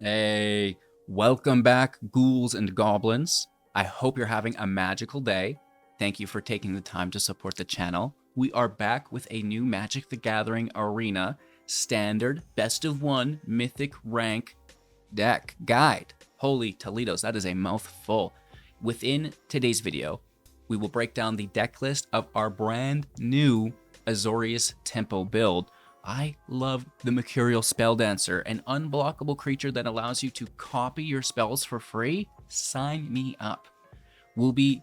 Hey, welcome back, ghouls and goblins. I hope you're having a magical day. Thank you for taking the time to support the channel. We are back with a new Magic the Gathering Arena standard best of one mythic rank deck guide. Holy Toledos, that is a mouthful. Within today's video, we will break down the deck list of our brand new Azorius Tempo build. I love the Mercurial Spelldancer, an unblockable creature that allows you to copy your spells for free. Sign me up. We'll be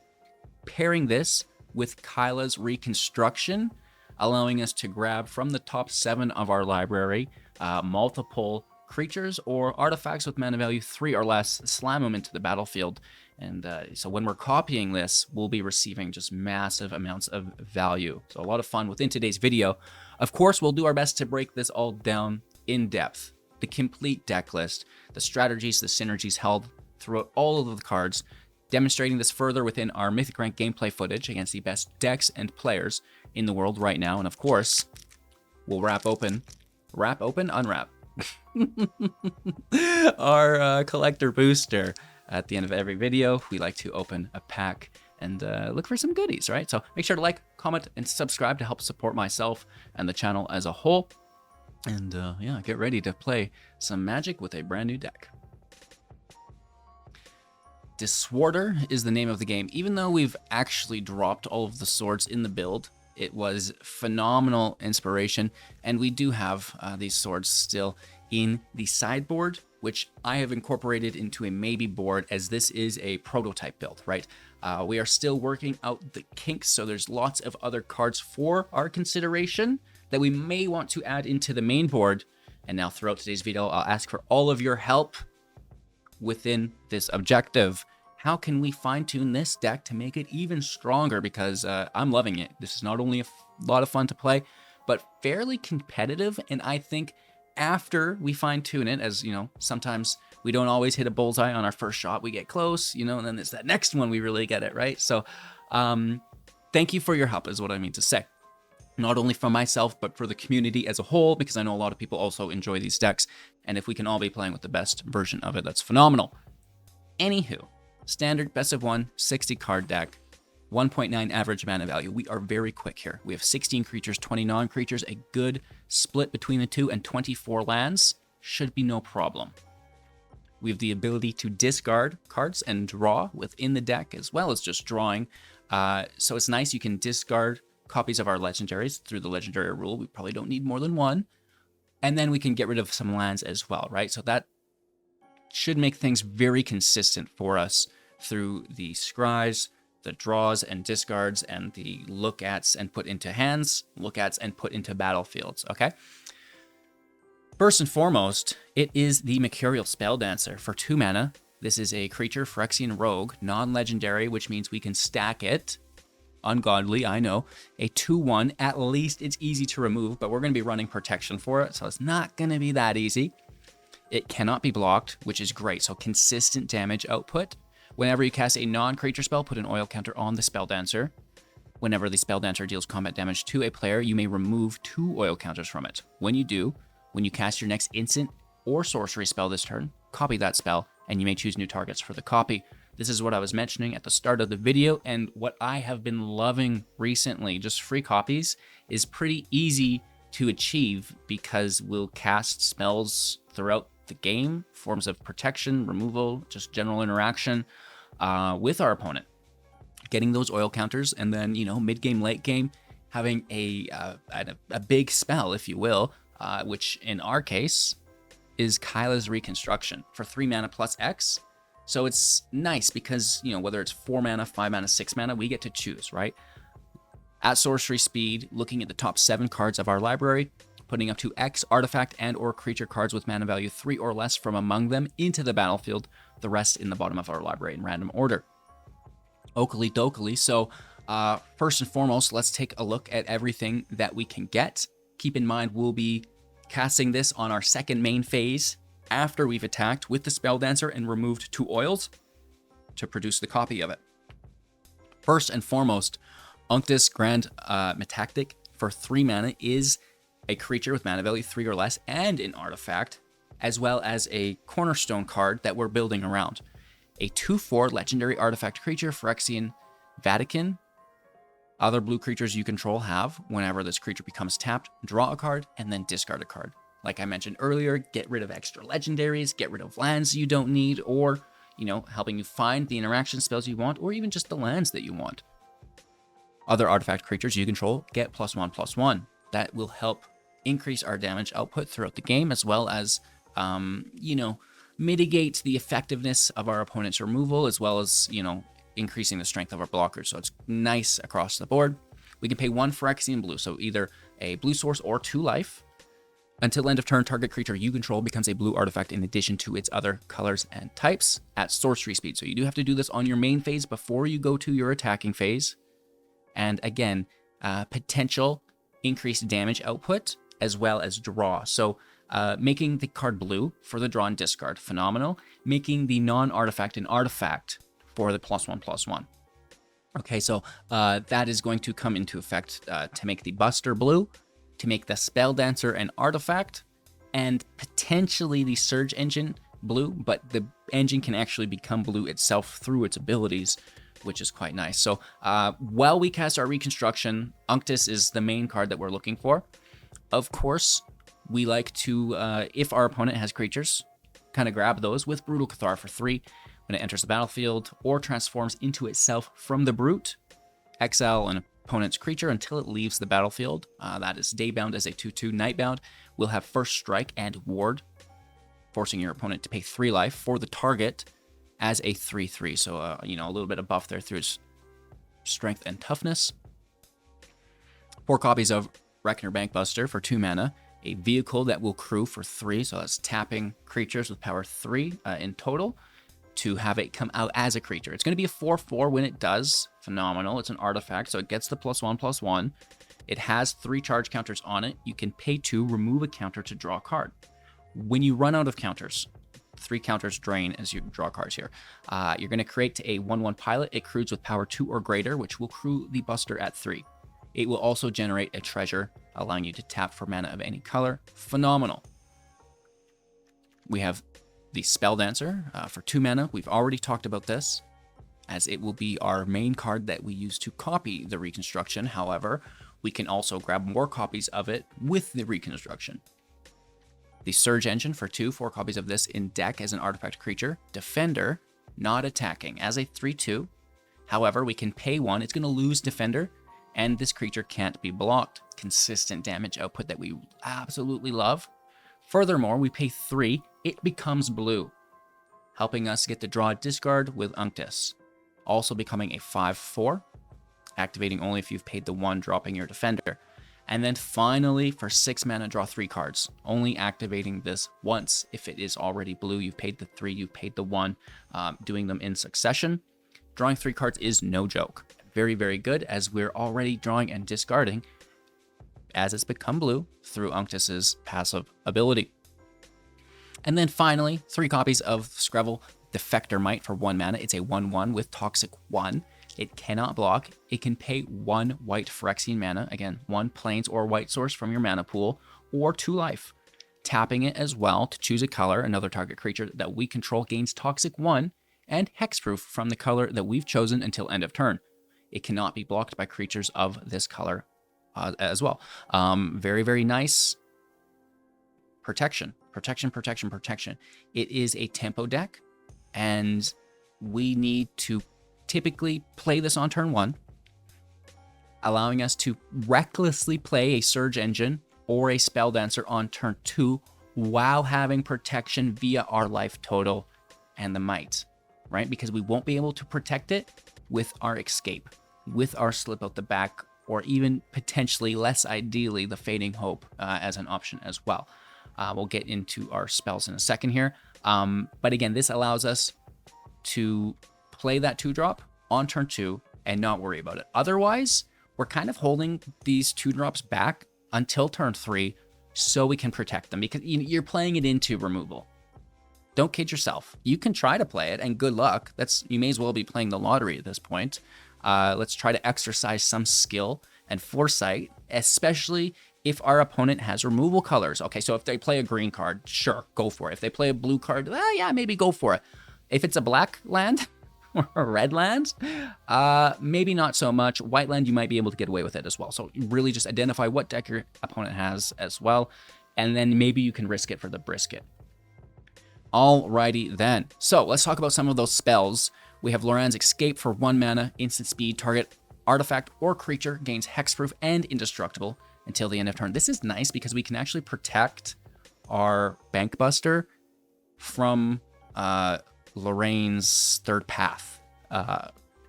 pairing this with Kyla's Reconstruction, allowing us to grab from the top 7 of our library multiple creatures or artifacts with mana value 3 or less, slam them into the battlefield. And so when we're copying this, we'll be receiving just massive amounts of value. So a lot of fun within today's video. Of course, we'll do our best to break this all down in depth. The complete deck list, the strategies, the synergies held throughout all of the cards, demonstrating this further within our Mythic Rank gameplay footage against the best decks and players in the world right now. And of course, we'll unwrap our collector booster. At the end of every video, we like to open a pack and look for some goodies, right? So make sure to like, comment, and subscribe to help support myself and the channel as a whole. And yeah, get ready to play some Magic with a brand new deck. Diswarder is the name of the game. Even though we've actually dropped all of the swords in the build, it was phenomenal inspiration, and we do have these swords still in the sideboard, which I have incorporated into a maybe board, as this is a prototype build, right? We are still working out the kinks, so there's lots of other cards for our consideration that we may want to add into the main board. And now throughout today's video, I'll ask for all of your help within this objective. How can we fine-tune this deck to make it even stronger? Because I'm loving it. This is not only a lot of fun to play, but fairly competitive. And I think after we fine-tune it, as you know, sometimes we don't always hit a bullseye on our first shot. We get close, you know, and then it's that next one we really get it, right? So thank you for your help is what I mean to say. Not only for myself, but for the community as a whole, because I know a lot of people also enjoy these decks. And if we can all be playing with the best version of it, that's phenomenal. Anywho, standard best of one, 60 card deck, 1.9 average mana value. We are very quick here. We have 16 creatures, 20 non-creatures, a good split between the two, and 24 lands. Should be no problem. We have the ability to discard cards and draw within the deck, as well as just drawing. So it's nice. You can discard copies of our legendaries through the legendary rule. We probably don't need more than one. And then we can get rid of some lands as well, right? So that should make things very consistent for us through the scries, the draws and discards, and the look-ats and put into hands, look-ats and put into battlefields, okay? First and foremost, it is the Mercurial Spelldancer. For 2 mana, this is a creature, Phyrexian Rogue, non-legendary, which means we can stack it. Ungodly, I know. A 2/1, at least it's easy to remove, but we're going to be running protection for it, so it's not going to be that easy. It cannot be blocked, which is great, so consistent damage output. Whenever you cast a non-creature spell, put an oil counter on the Spelldancer. Whenever the Spelldancer deals combat damage to a player, you may remove 2 oil counters from it. When you do, when you cast your next instant or sorcery spell this turn, copy that spell, and you may choose new targets for the copy. This is what I was mentioning at the start of the video, and what I have been loving recently, just free copies, is pretty easy to achieve because we'll cast spells throughout the game, forms of protection, removal, just general interaction with our opponent. Getting those oil counters, and then, you know, mid-game, late-game, having a big spell, if you will, which in our case is Kyla's Reconstruction for 3 mana plus X. So it's nice because, you know, whether it's 4 mana, 5 mana, 6 mana, we get to choose, right? At sorcery speed, looking at the top 7 cards of our library, putting up to X artifact and or creature cards with mana value 3 or less from among them into the battlefield, the rest in the bottom of our library in random order. Oakley dokley. So first and foremost, let's take a look at everything that we can get. Keep in mind, we'll be casting this on our second main phase after we've attacked with the Spelldancer and removed 2 oils to produce the copy of it. First and foremost, Unctus Grand Metactic for 3 mana is a creature with mana value 3 or less and an artifact as well as a cornerstone card that we're building around. A 2/4 legendary artifact creature, Phyrexian Vatican. Other blue creatures you control have, whenever this creature becomes tapped, draw a card and then discard a card. Like I mentioned earlier, get rid of extra legendaries, get rid of lands you don't need, or, helping you find the interaction spells you want, or even just the lands that you want. Other artifact creatures you control get +1/+1. That will help increase our damage output throughout the game, as well as, mitigate the effectiveness of our opponent's removal, as well as, increasing the strength of our blockers. So it's nice across the board. We can pay 1 Phyrexian blue, so either a blue source or 2 life. Until end of turn, target creature you control becomes a blue artifact in addition to its other colors and types at sorcery speed. So you do have to do this on your main phase before you go to your attacking phase. And again, potential increased damage output as well as draw. So making the card blue for the draw and discard, phenomenal. Making the non-artifact an artifact for the +1/+1. Okay, so that is going to come into effect to make the Buster blue, to make the Spelldancer an artifact, and potentially the Surge Engine blue, but the engine can actually become blue itself through its abilities, which is quite nice. So while we cast our Reconstruction, Unctus is the main card that we're looking for. Of course, we like to, if our opponent has creatures, kind of grab those with Brutal Cathar for 3. When it enters the battlefield or transforms into itself from the Brute, exile an opponent's creature until it leaves the battlefield. That is daybound as a 2/2. Nightbound will have first strike and ward, forcing your opponent to pay 3 life for the target as a 3/3. So, a little bit of buff there through its strength and toughness. 4 copies of Reckoner Bankbuster for 2 mana. A vehicle that will crew for 3. So that's tapping creatures with power 3 in total, to have it come out as a creature. It's going to be a 4/4 when it does. Phenomenal. It's an artifact, so it gets the +1/+1. It has 3 charge counters on it. You can pay 2, remove a counter to draw a card. When you run out of counters, 3 counters drain as you draw cards here. You're going to create a 1/1 pilot. It crews with power 2 or greater, which will crew the Buster at 3. It will also generate a treasure, allowing you to tap for mana of any color. Phenomenal. We have the Spelldancer for 2 mana. We've already talked about this, as it will be our main card that we use to copy the Reconstruction. However, we can also grab more copies of it with the Reconstruction. The Surge Engine for 2, 4 copies of this in deck as an artifact creature. Defender, not attacking, as a 3/2. However, we can pay 1. It's going to lose Defender, and this creature can't be blocked. Consistent damage output that we absolutely love. Furthermore, we pay 3, it becomes blue, helping us get the draw discard with Unctus. Also becoming a 5/4, activating only if you've paid the 1, dropping your Defender. And then finally, for 6 mana, draw 3 cards, only activating this once. If it is already blue, you've paid the 3, you've paid the 1, doing them in succession. Drawing 3 cards is no joke. Very, very good, as we're already drawing and discarding as it's become blue through Unctus's passive ability. And then finally, 3 copies of Screvel Defector Might for 1 mana. It's a 1/1 with Toxic 1. It cannot block. It can pay 1 white Phyrexian mana. Again, 1 plains or white source from your mana pool, or 2 life. Tapping it as well to choose a color. Another target creature that we control gains Toxic 1 and Hexproof from the color that we've chosen until end of turn. It cannot be blocked by creatures of this color as well. Very, very nice. Protection. It is a tempo deck, and we need to typically play this on turn 1, allowing us to recklessly play a Surge Engine or a Spelldancer on turn 2 while having protection via our life total and the might, right? Because we won't be able to protect it with our escape, with our slip out the back, or even potentially, less ideally, the Fading Hope as an option as well. We'll get into our spells in a second here. But again, this allows us to play that 2-drop on turn 2 and not worry about it. Otherwise, we're kind of holding these 2-drops back until turn 3 so we can protect them, because you're playing it into removal. Don't kid yourself. You can try to play it, and good luck. You may as well be playing the lottery at this point. Let's try to exercise some skill and foresight, especially if our opponent has removal colors. Okay, so if they play a green card, sure, go for it. If they play a blue card, yeah, maybe go for it. If it's a black land or a red land, maybe not so much. White land, you might be able to get away with it as well. So really just identify what deck your opponent has as well, and then maybe you can risk it for the brisket. Alrighty then. So let's talk about some of those spells. We have Loran's Escape for 1 mana, instant speed, target artifact or creature gains hexproof and indestructible until the end of turn. This is nice because we can actually protect our Bankbuster from Lorraine's third path.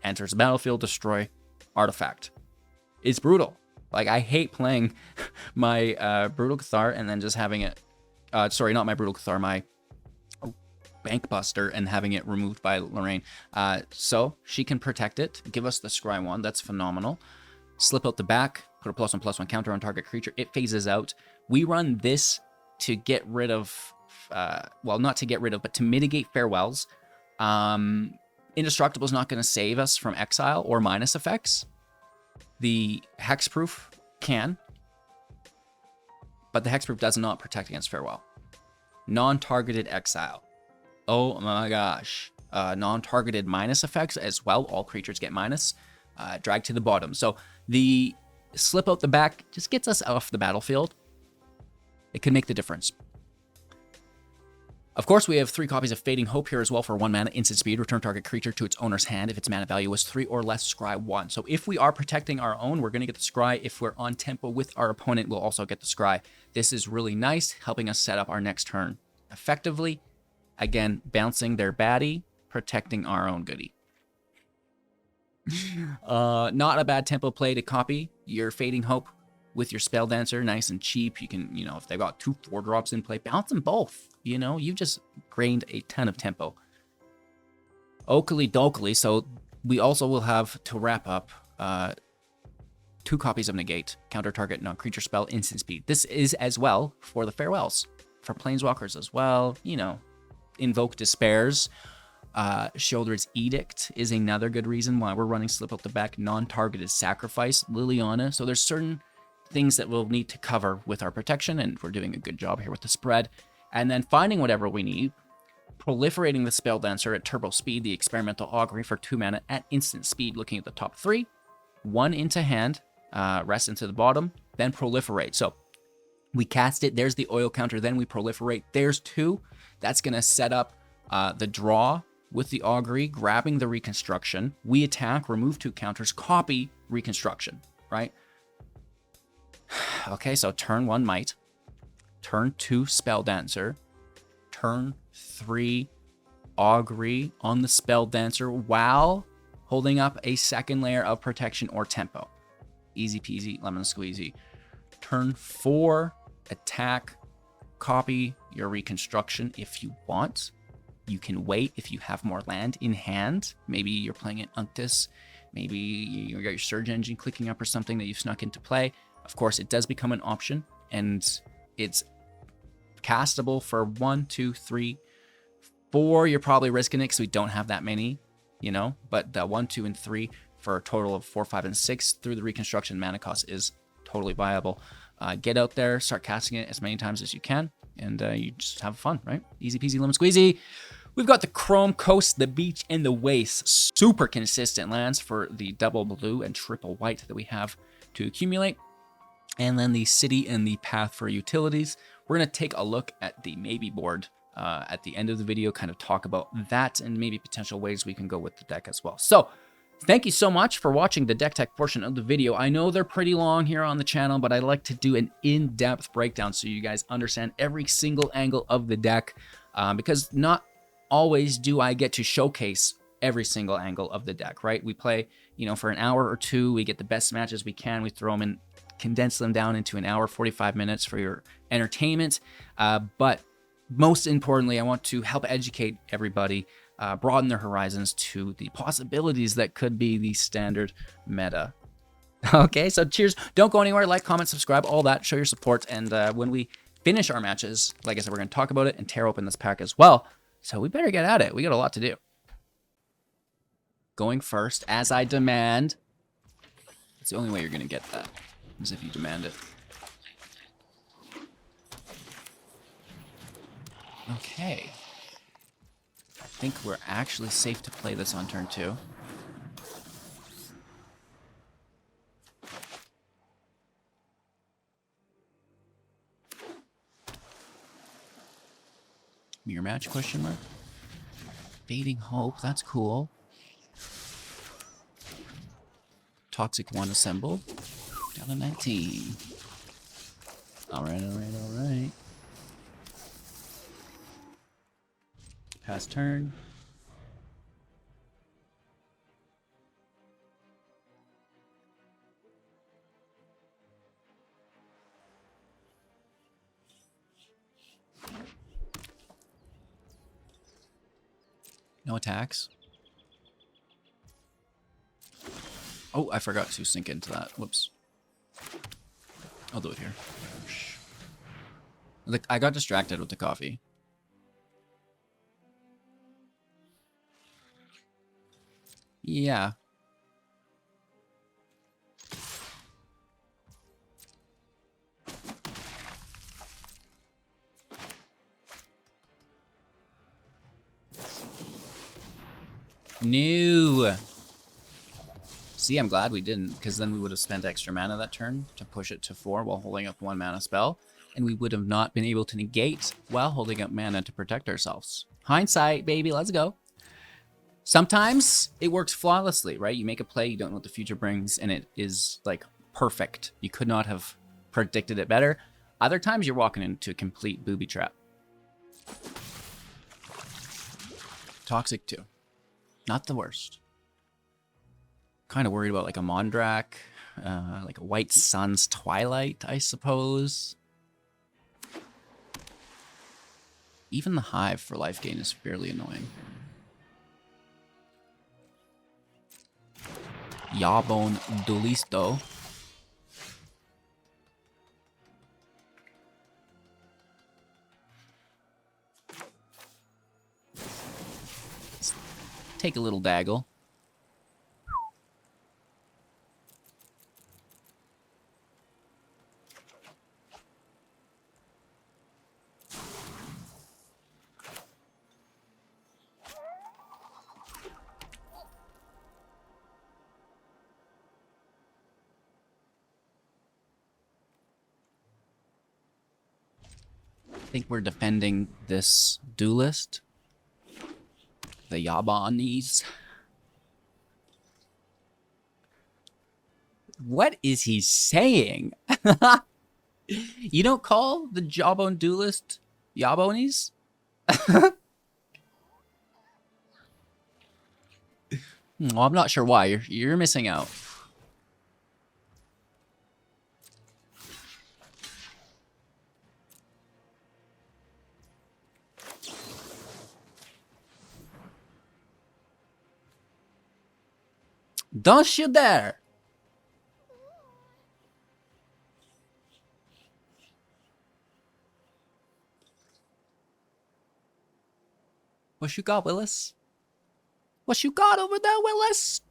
Enters the battlefield, destroy artifact. It's brutal. Like, I hate playing my Brutal Cathar and then just having it... sorry, not my Brutal Cathar, my Bankbuster, and having it removed by Lorraine. So she can protect it, give us the Scry 1. That's phenomenal. Slip out the back, put a +1/+1 counter on target creature. It phases out. We run this to get rid of... well, not to get rid of, but to mitigate farewells. Indestructible is not going to save us from exile or minus effects. The hexproof can, but the hexproof does not protect against farewell. Non-targeted exile. Oh my gosh. Non-targeted minus effects as well. All creatures get minus. Drag to the bottom. So the slip out the back just gets us off the battlefield. It can make the difference. Of course, we have 3 copies of Fading Hope here as well for 1 mana, instant speed. Return target creature to its owner's hand if its mana value is 3 or less, scry 1. So if we are protecting our own, we're going to get the scry. If we're on tempo with our opponent, we'll also get the scry. This is really nice, helping us set up our next turn effectively. Again, bouncing their baddie, protecting our own goodie. Not a bad tempo play to copy your Fading Hope with your Spelldancer, nice and cheap. You can, you know, if they've got 2 4-drops in play, bounce them both. You know, you've just gained a ton of tempo. Oakley dokely, so we also will have to wrap up 2 copies of Negate, counter target non-creature spell, instant speed. This is as well for the farewells, for planeswalkers as well. You know, Invoke Despairs. Shoulder's Edict is another good reason why we're running Slip Out the Back. Non-targeted Sacrifice, Liliana. So there's certain things that we'll need to cover with our protection, and we're doing a good job here with the spread. And then finding whatever we need, proliferating the Spelldancer at turbo speed, the Experimental Augury for 2 mana at instant speed, looking at the top 3, 1 into hand, rest into the bottom, then proliferate. So we cast it, there's the oil counter, then we proliferate, there's 2. That's going to set up the draw with the Augury, grabbing the Reconstruction. We attack, remove 2 counters, copy Reconstruction, right? Okay, so turn 1 Might, turn 2 Spelldancer, turn 3 Augury on the Spelldancer while holding up a second layer of protection or tempo. Easy peasy, lemon squeezy. Turn 4, attack, copy your Reconstruction if you want. You can wait if you have more land in hand. Maybe you're playing an Unctus. Maybe you got your Surge Engine clicking up or something that you've snuck into play. Of course, it does become an option, and it's castable for 1, 2, 3, 4. You're probably risking it because we don't have that many, you know, but the 1, 2, and 3 for a total of 4, 5, and 6 through the Reconstruction mana cost is totally viable. Get out there, start casting it as many times as you can, and you just have fun, right? Easy peasy, lemon squeezy. We've got the Chrome Coast, the Beach, and the Waste. Super consistent lands for the double blue and triple white that we have to accumulate. And then the City and the Path for utilities. We're going to take a look at the maybe board at the end of the video, kind of talk about that and maybe potential ways we can go with the deck as well. So thank you so much for watching the deck tech portion of the video. I know they're pretty long here on the channel, but I like to do an in-depth breakdown so you guys understand every single angle of the deck, because not always do I get to showcase every single angle of the deck, right? We play, you know, for an hour or 2, we get the best matches we can, we throw them in, condense them down into an hour, 45 minutes for your entertainment. But most importantly, I want to help educate everybody, broaden their horizons to the possibilities that could be the standard meta. Okay, so cheers. Don't go anywhere. Like, comment, subscribe, all that. Show your support. And when we finish our matches, like I said, we're going to talk about it and tear open this pack as well. So we better get at it. We got a lot to do. Going first, as I demand. It's the only way you're going to get that, is if you demand it. Okay. I think we're actually safe to play this on turn 2. Mirror match, question mark? Fading Hope, that's cool. Toxic 1 assembled. Down to 19. Alright, alright, alright. Pass turn. No attacks. Oh, I forgot to sink into that. Whoops. I'll do it here. Like, I got distracted with the coffee. Yeah. No. See, I'm glad we didn't, because then we would have spent extra mana that turn to push it to 4 while holding up 1 mana spell, and we would have not been able to negate while holding up mana to protect ourselves. Hindsight, baby, let's go. Sometimes it works flawlessly, right? You make a play, you don't know what the future brings, and it is, like, perfect. You could not have predicted it better. Other times you're walking into a complete booby trap. Toxic 2. Not the worst. Kind of worried about like a Mondrak, like a White Sun's Twilight, I suppose. Even the Hive for life gain is fairly annoying. Jawbone Duelisto. Let's take a little daggle. I think we're defending this duelist. The Yabanis. What is he saying? You don't call the Jawbone duelist Yabonis? Well, I'm not sure why. You're missing out. Don't you dare! What you got, Willis? What you got over there, Willis?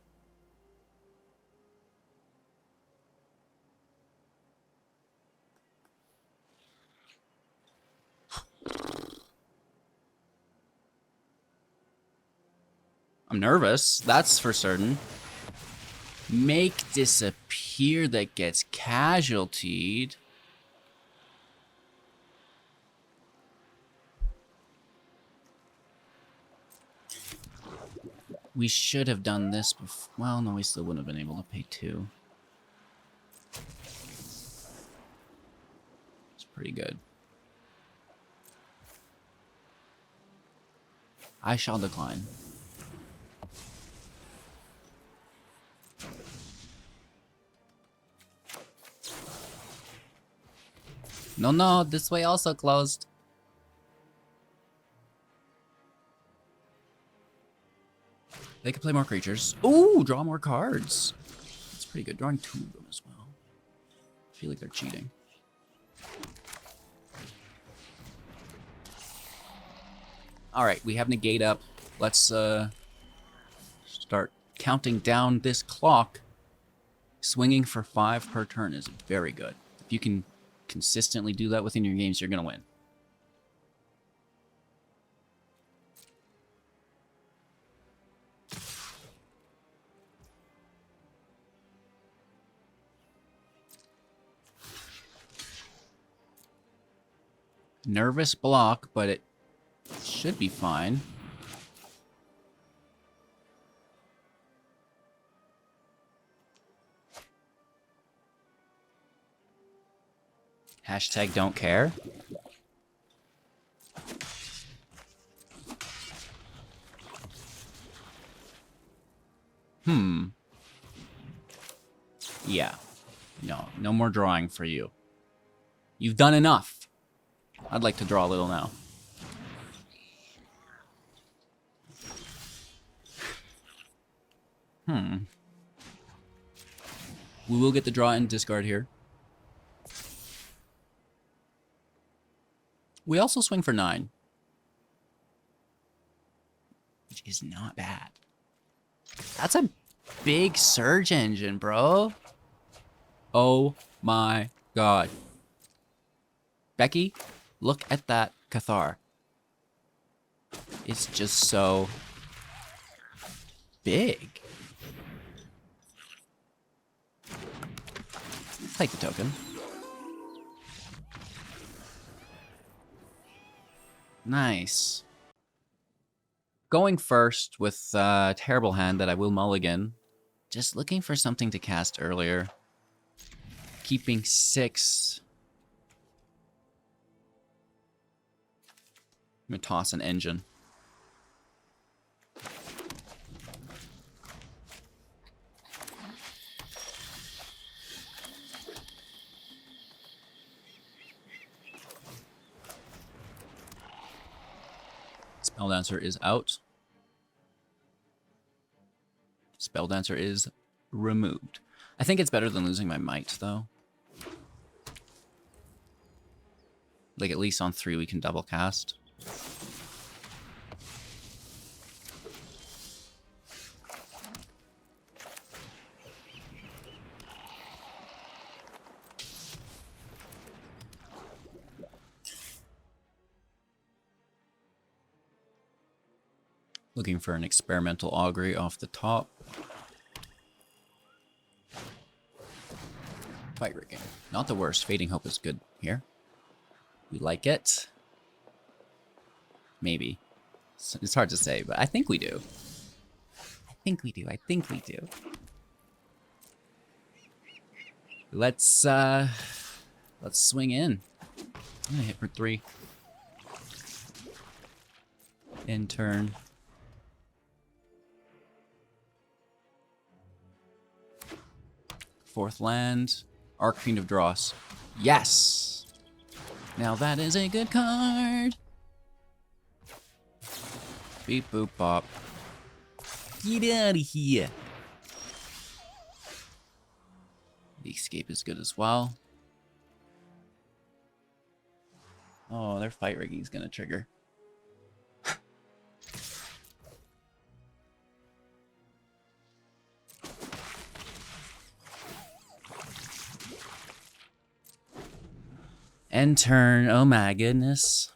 I'm nervous, that's for certain. Make disappear that gets casualtied. We should have done this before. Well, no, we still wouldn't have been able to pay 2. It's pretty good. I shall decline. No, no, this way also closed. They could play more creatures. Ooh, draw more cards. That's pretty good. Drawing 2 of them as well. I feel like they're cheating. Alright, we have negate up. Let's start counting down this clock. Swinging for 5 per turn is very good. If you can consistently do that within your games, you're going to win. Nervous block, but it should be fine. Hashtag don't care. Yeah. No more drawing for you. You've done enough. I'd like to draw a little now. We will get the draw and discard here. We also swing for 9. Which is not bad. That's a big surge engine, bro. Oh my god. Becky, look at that Cathar. It's just so big. Take the token. Nice. Going first with a terrible hand that I will mulligan. Just looking for something to cast earlier. Keeping 6. I'm gonna toss an engine. Spelldancer is out. Spelldancer is removed. I think it's better than losing my might, though. Like, at least on 3 we can double cast. Looking for an experimental augury off the top. Fight rigging. Not the worst. Fading Hope is good here. We like it. Maybe. It's hard to say, but I think we do. I think we do. Let's swing in. I'm gonna hit for 3. End turn. Fourth land. Arcfiend of Dross. Yes! Now that is a good card. Beep boop bop. Get out of here. The escape is good as well. Oh, their fight rigging is gonna trigger. End turn. Oh my goodness.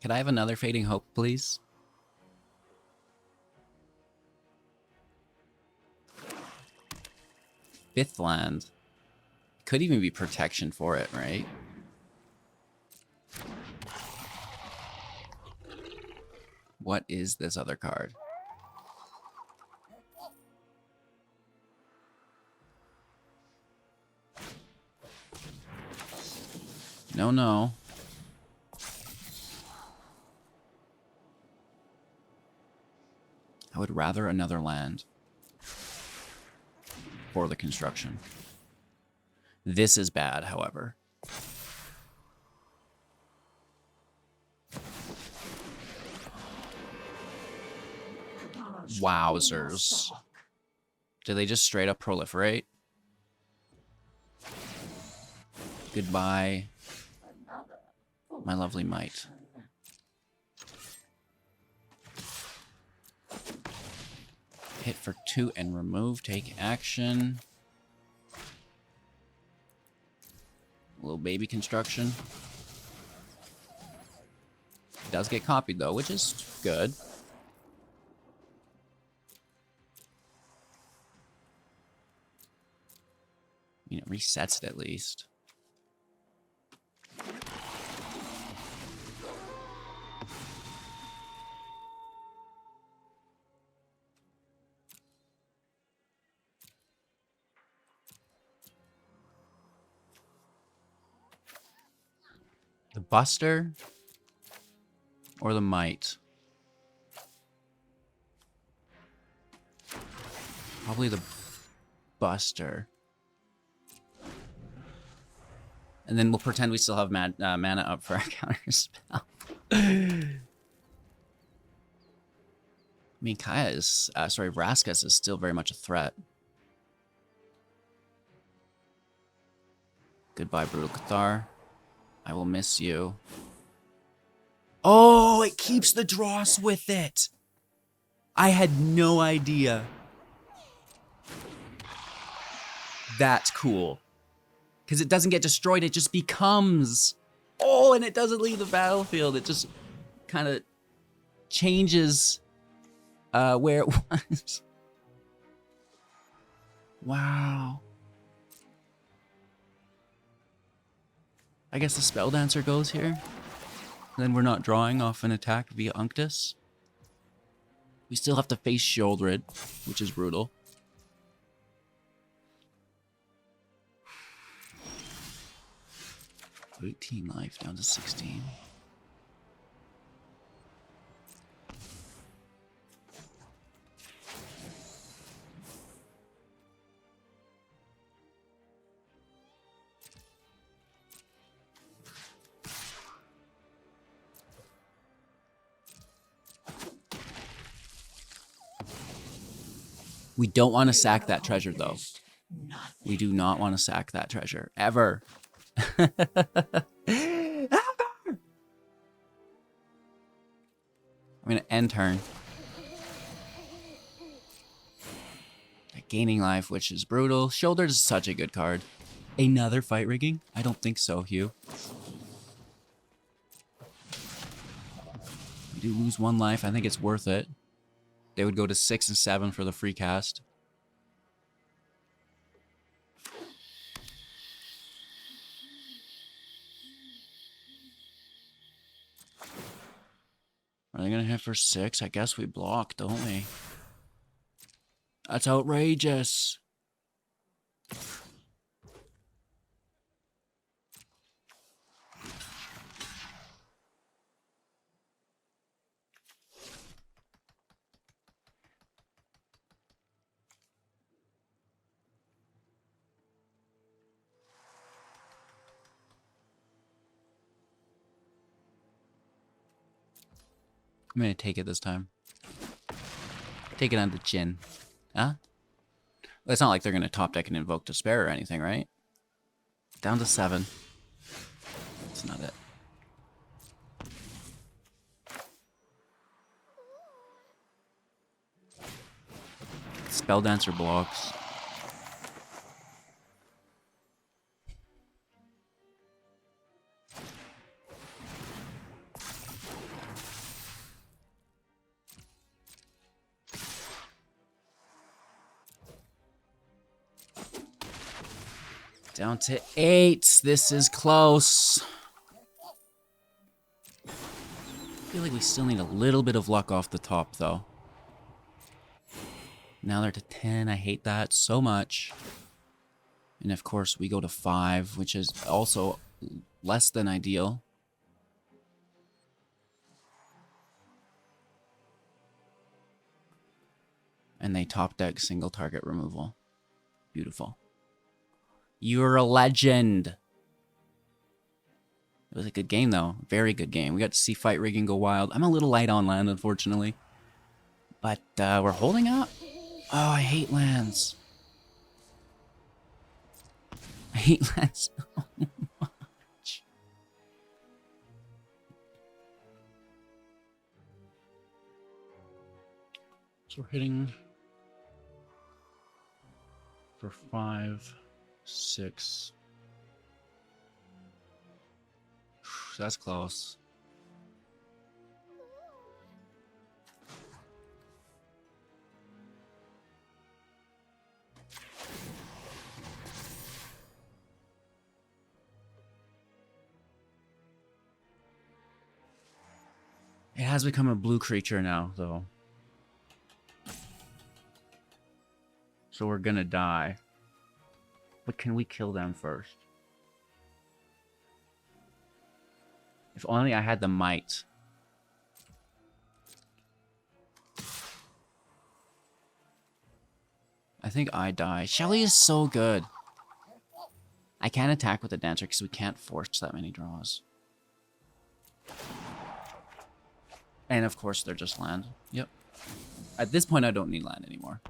Could I have another Fading Hope, please? Fifth land. Could even be protection for it, right? What is this other card? No. I would rather another land for the construction. This is bad, however. Wowzers. Do they just straight up proliferate? Goodbye, my lovely might. Hit for 2 and remove. Take action. Little baby construction. It does get copied though, which is good. I mean, it resets it at least. Buster or the Might? Probably the Buster. And then we'll pretend we still have mana up for our counter spell. I mean, Kaya is... sorry, Raskus is still very much a threat. Goodbye, Brutal Cathar. I will miss you. Oh, it keeps the dross with it. I had no idea. That's cool. Because it doesn't get destroyed, it just becomes... Oh, and it doesn't leave the battlefield. It just kind of changes where it was. Wow. I guess the Spelldancer goes here. Then we're not drawing off an attack via Unctus. We still have to face Shieldred, which is brutal. $18 life down to 16. We don't want to sack that treasure, though. We do not want to sack that treasure. Ever. Ever! I'm going to end turn. Gaining life, which is brutal. Shoulder is such a good card. Another fight rigging? I don't think so, Hugh. We do lose 1 life. I think it's worth it. They would go to 6 and 7 for the free cast. Are they going to hit for 6? I guess we block, don't we? That's outrageous. I'm gonna take it this time. Take it on the chin. Huh? Well, it's not like they're gonna top deck and invoke Despair or anything, right? Down to 7. That's not it. Spelldancer blocks. Down to 8. This is close. I feel like we still need a little bit of luck off the top, though. Now they're to 10. I hate that so much. And of course, we go to 5, which is also less than ideal. And they top deck single target removal. Beautiful. You're a legend. It was a good game, though. Very good game. We got to see fight rigging go wild. I'm a little light on land, unfortunately. But we're holding up. Oh, I hate lands. I hate lands so much. So we're hitting for 5, 6. That's close. It has become a blue creature now, though. So we're gonna die. But can we kill them first? If only I had the might. I think I die. Shelly is so good. I can't attack with the Dancer because we can't force that many draws. And of course, they're just land. Yep. At this point, I don't need land anymore.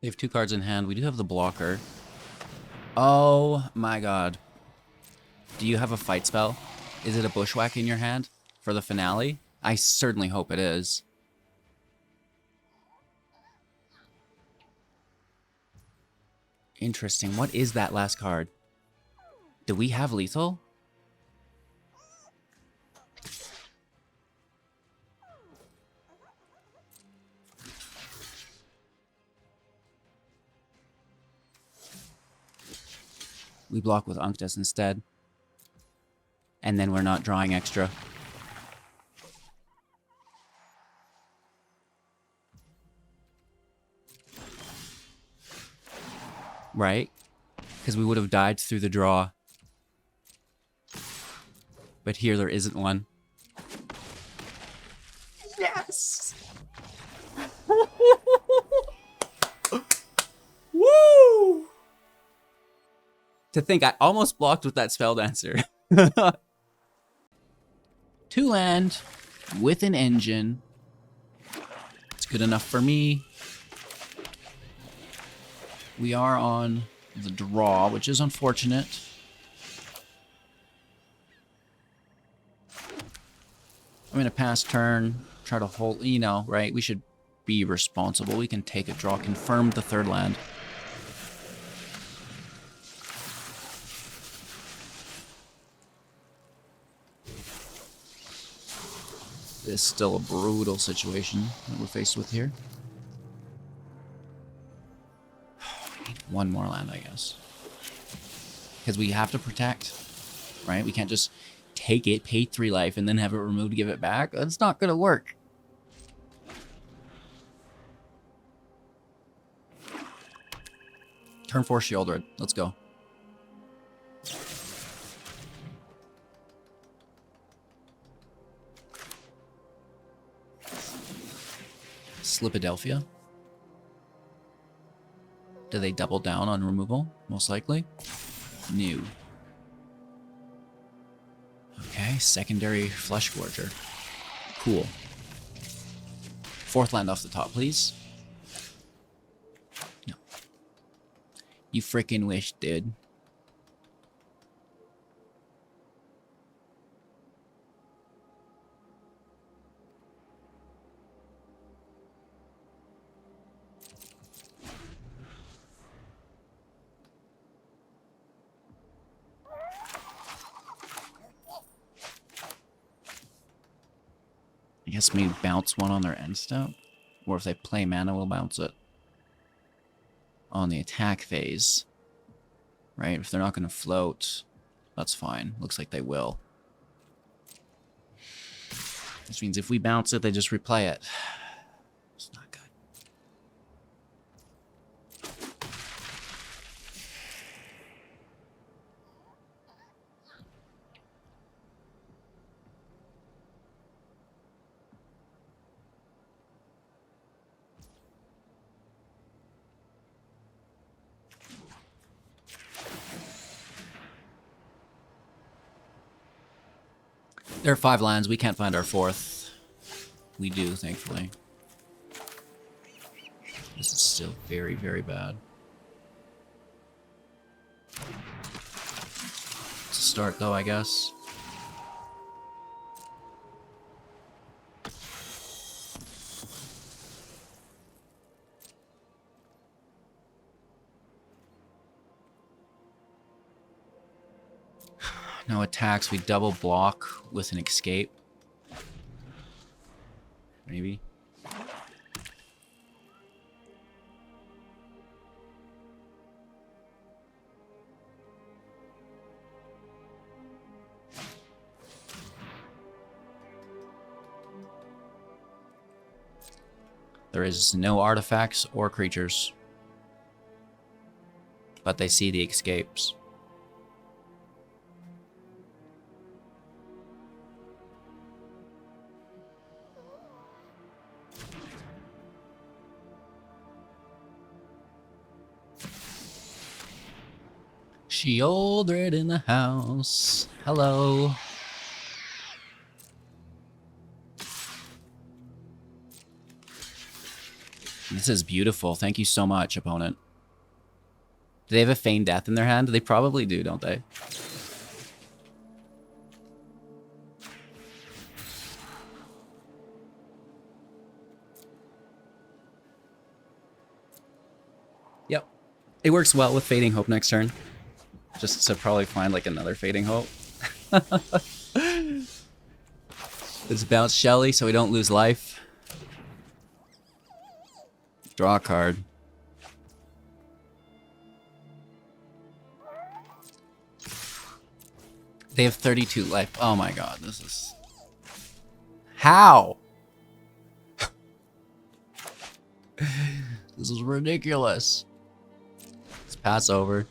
They have 2 cards in hand. We do have the blocker. Oh my god. Do you have a fight spell? Is it a bushwhack in your hand for the finale? I certainly hope it is. Interesting. What is that last card? Do we have lethal? We block with Unctus instead. And then we're not drawing extra. Right? Because we would have died through the draw. But here there isn't one. Yes! Woo! To think I almost blocked with that Spelldancer. 2 land with an engine. It's good enough for me. We are on the draw, which is unfortunate. I'm going to pass turn, try to hold, you know, right? We should be responsible. We can take a draw, confirm the 3rd land. This is still a brutal situation that we're faced with here. One more land, I guess. Because we have to protect, right? We can't just take it, pay 3 life, and then have it removed to give it back. That's not going to work. Turn 4 Shieldred. Let's go. Slipadelphia. Do they double down on removal? Most likely. New. Okay, secondary Flesh Gorger. Cool. 4th land off the top, please. No. You frickin' wish, dude. I guess maybe bounce 1 on their end step. Or if they play mana, we'll bounce it. On the attack phase. Right? If they're not going to float, that's fine. Looks like they will. Which means if we bounce it, they just replay it. It's not good. There are 5 lands. We can't find our 4th. We do, thankfully. This is still very, very bad. It's a start, though, I guess. No attacks. We double block with an escape. Maybe. There is no artifacts or creatures. But they see the escapes. Shieldred in the house. Hello. This is beautiful. Thank you so much, opponent. Do they have a Feigned Death in their hand? They probably do, don't they? Yep. It works well with Fading Hope next turn. Just to probably find like another Fading Hope. Let's bounce Shelly so we don't lose life. Draw a card. They have 32 life. Oh my god, this is... How? This is ridiculous. Let's pass over.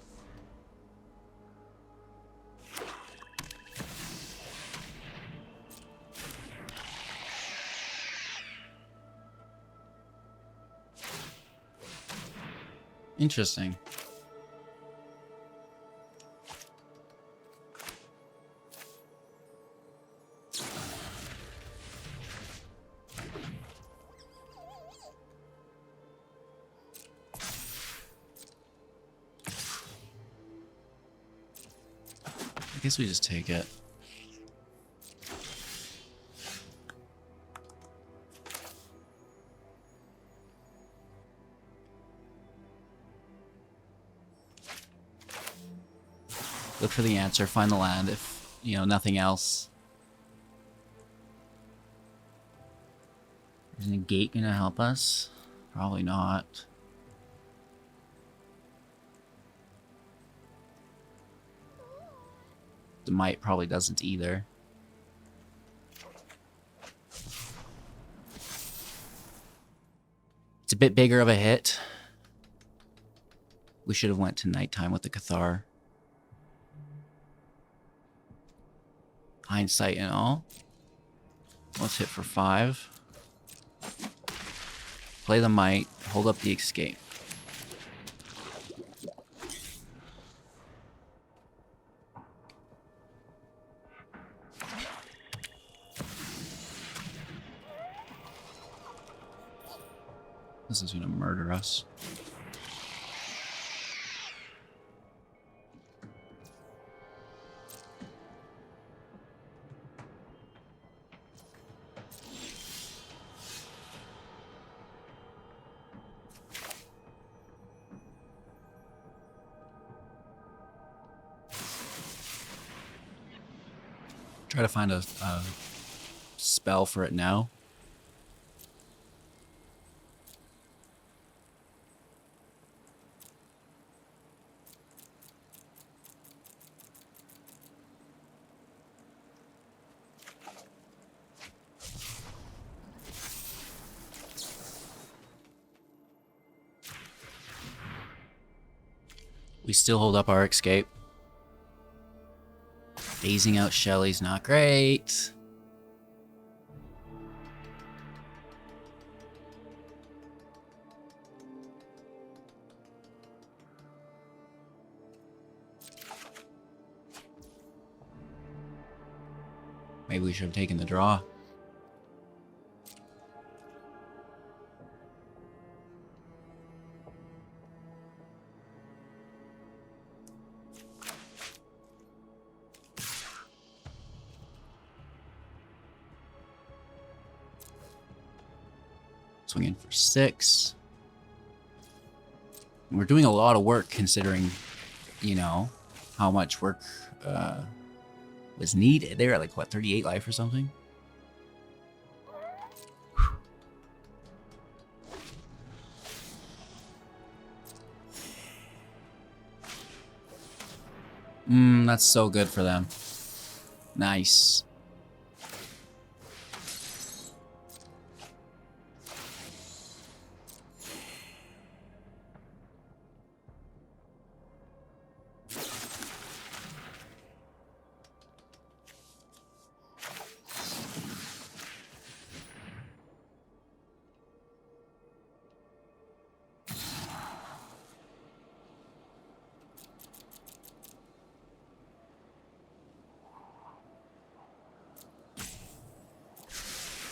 Interesting. I guess we just take it. Look for the answer, find the land if, you know, nothing else. Is a gate gonna help us? Probably not. The might probably doesn't either. It's a bit bigger of a hit. We should have went to nighttime with the Cathar. Hindsight and all. Let's hit for 5. Play the might, hold up the escape. This is gonna murder us. Try to find a spell for it now. We still hold up our escape. Phasing out Shelly's not great. Maybe we should have taken the draw. Swing in for 6. We're doing a lot of work considering, you know, how much work was needed. They were at like, what, 38 life or something? That's so good for them. Nice.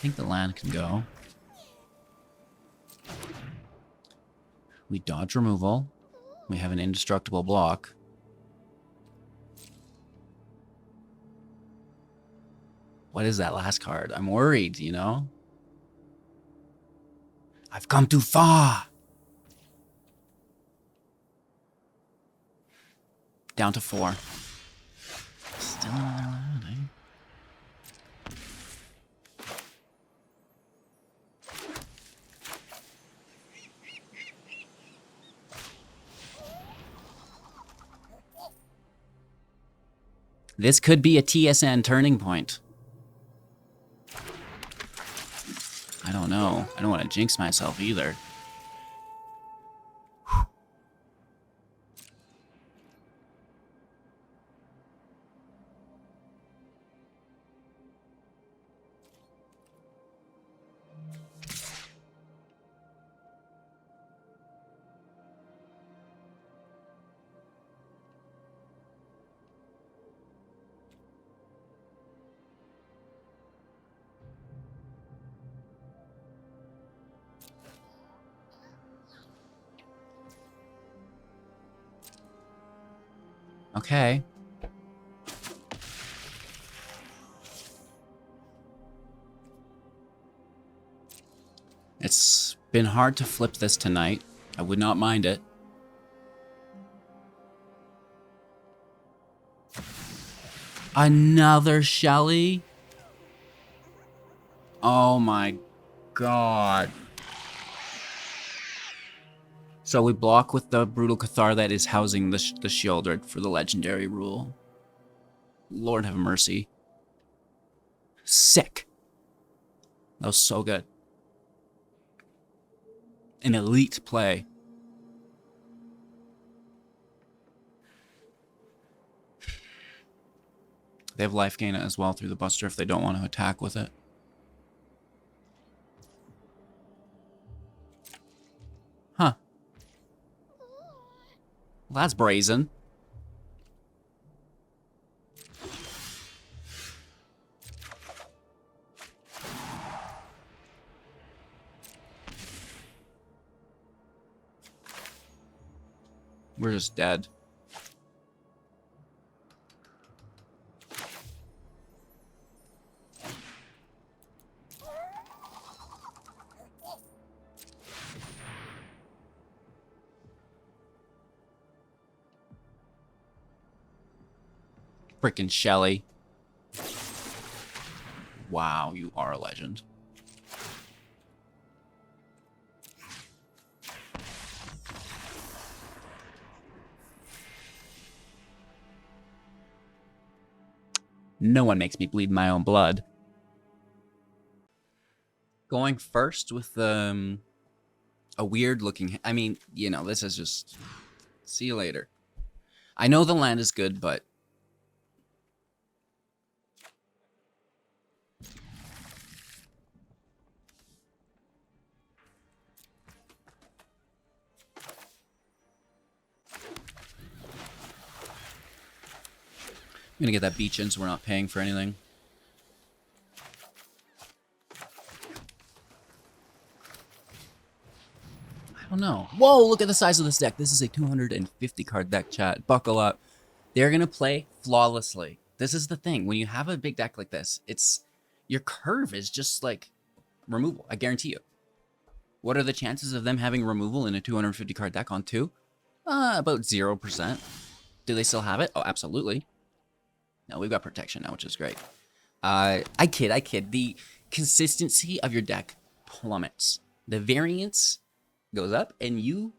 think the land can go. We dodge removal. We have an indestructible block. What is that last card? I'm worried, you know? I've come too far! Down to 4. Still another land, eh? This could be a TSN turning point. I don't know. I don't want to jinx myself either. Okay. It's been hard to flip this tonight. I would not mind it. Another Shelly? Oh my god. So we block with the Brutal Cathar that is housing the Shieldred for the legendary rule. Lord have mercy. Sick. That was so good. An elite play. They have life gain as well through the Buster if they don't want to attack with it. Huh. Well, that's brazen. We're just dead. Frickin' Shelly. Wow, you are a legend. No one makes me bleed my own blood. Going first with a weird looking... I mean, you know, this is just... See you later. I know the land is good, but... I'm gonna get that beach in so we're not paying for anything. I don't know. Whoa, look at the size of this deck. This is a 250 card deck, chat. Buckle up. They're gonna play flawlessly. This is the thing. When you have a big deck like this, it's... Your curve is just like removal. I guarantee you. What are the chances of them having removal in a 250 card deck on 2? About 0%. Do they still have it? Oh, absolutely. No, we've got protection now, which is great. I kid. The consistency of your deck plummets. The variance goes up, and you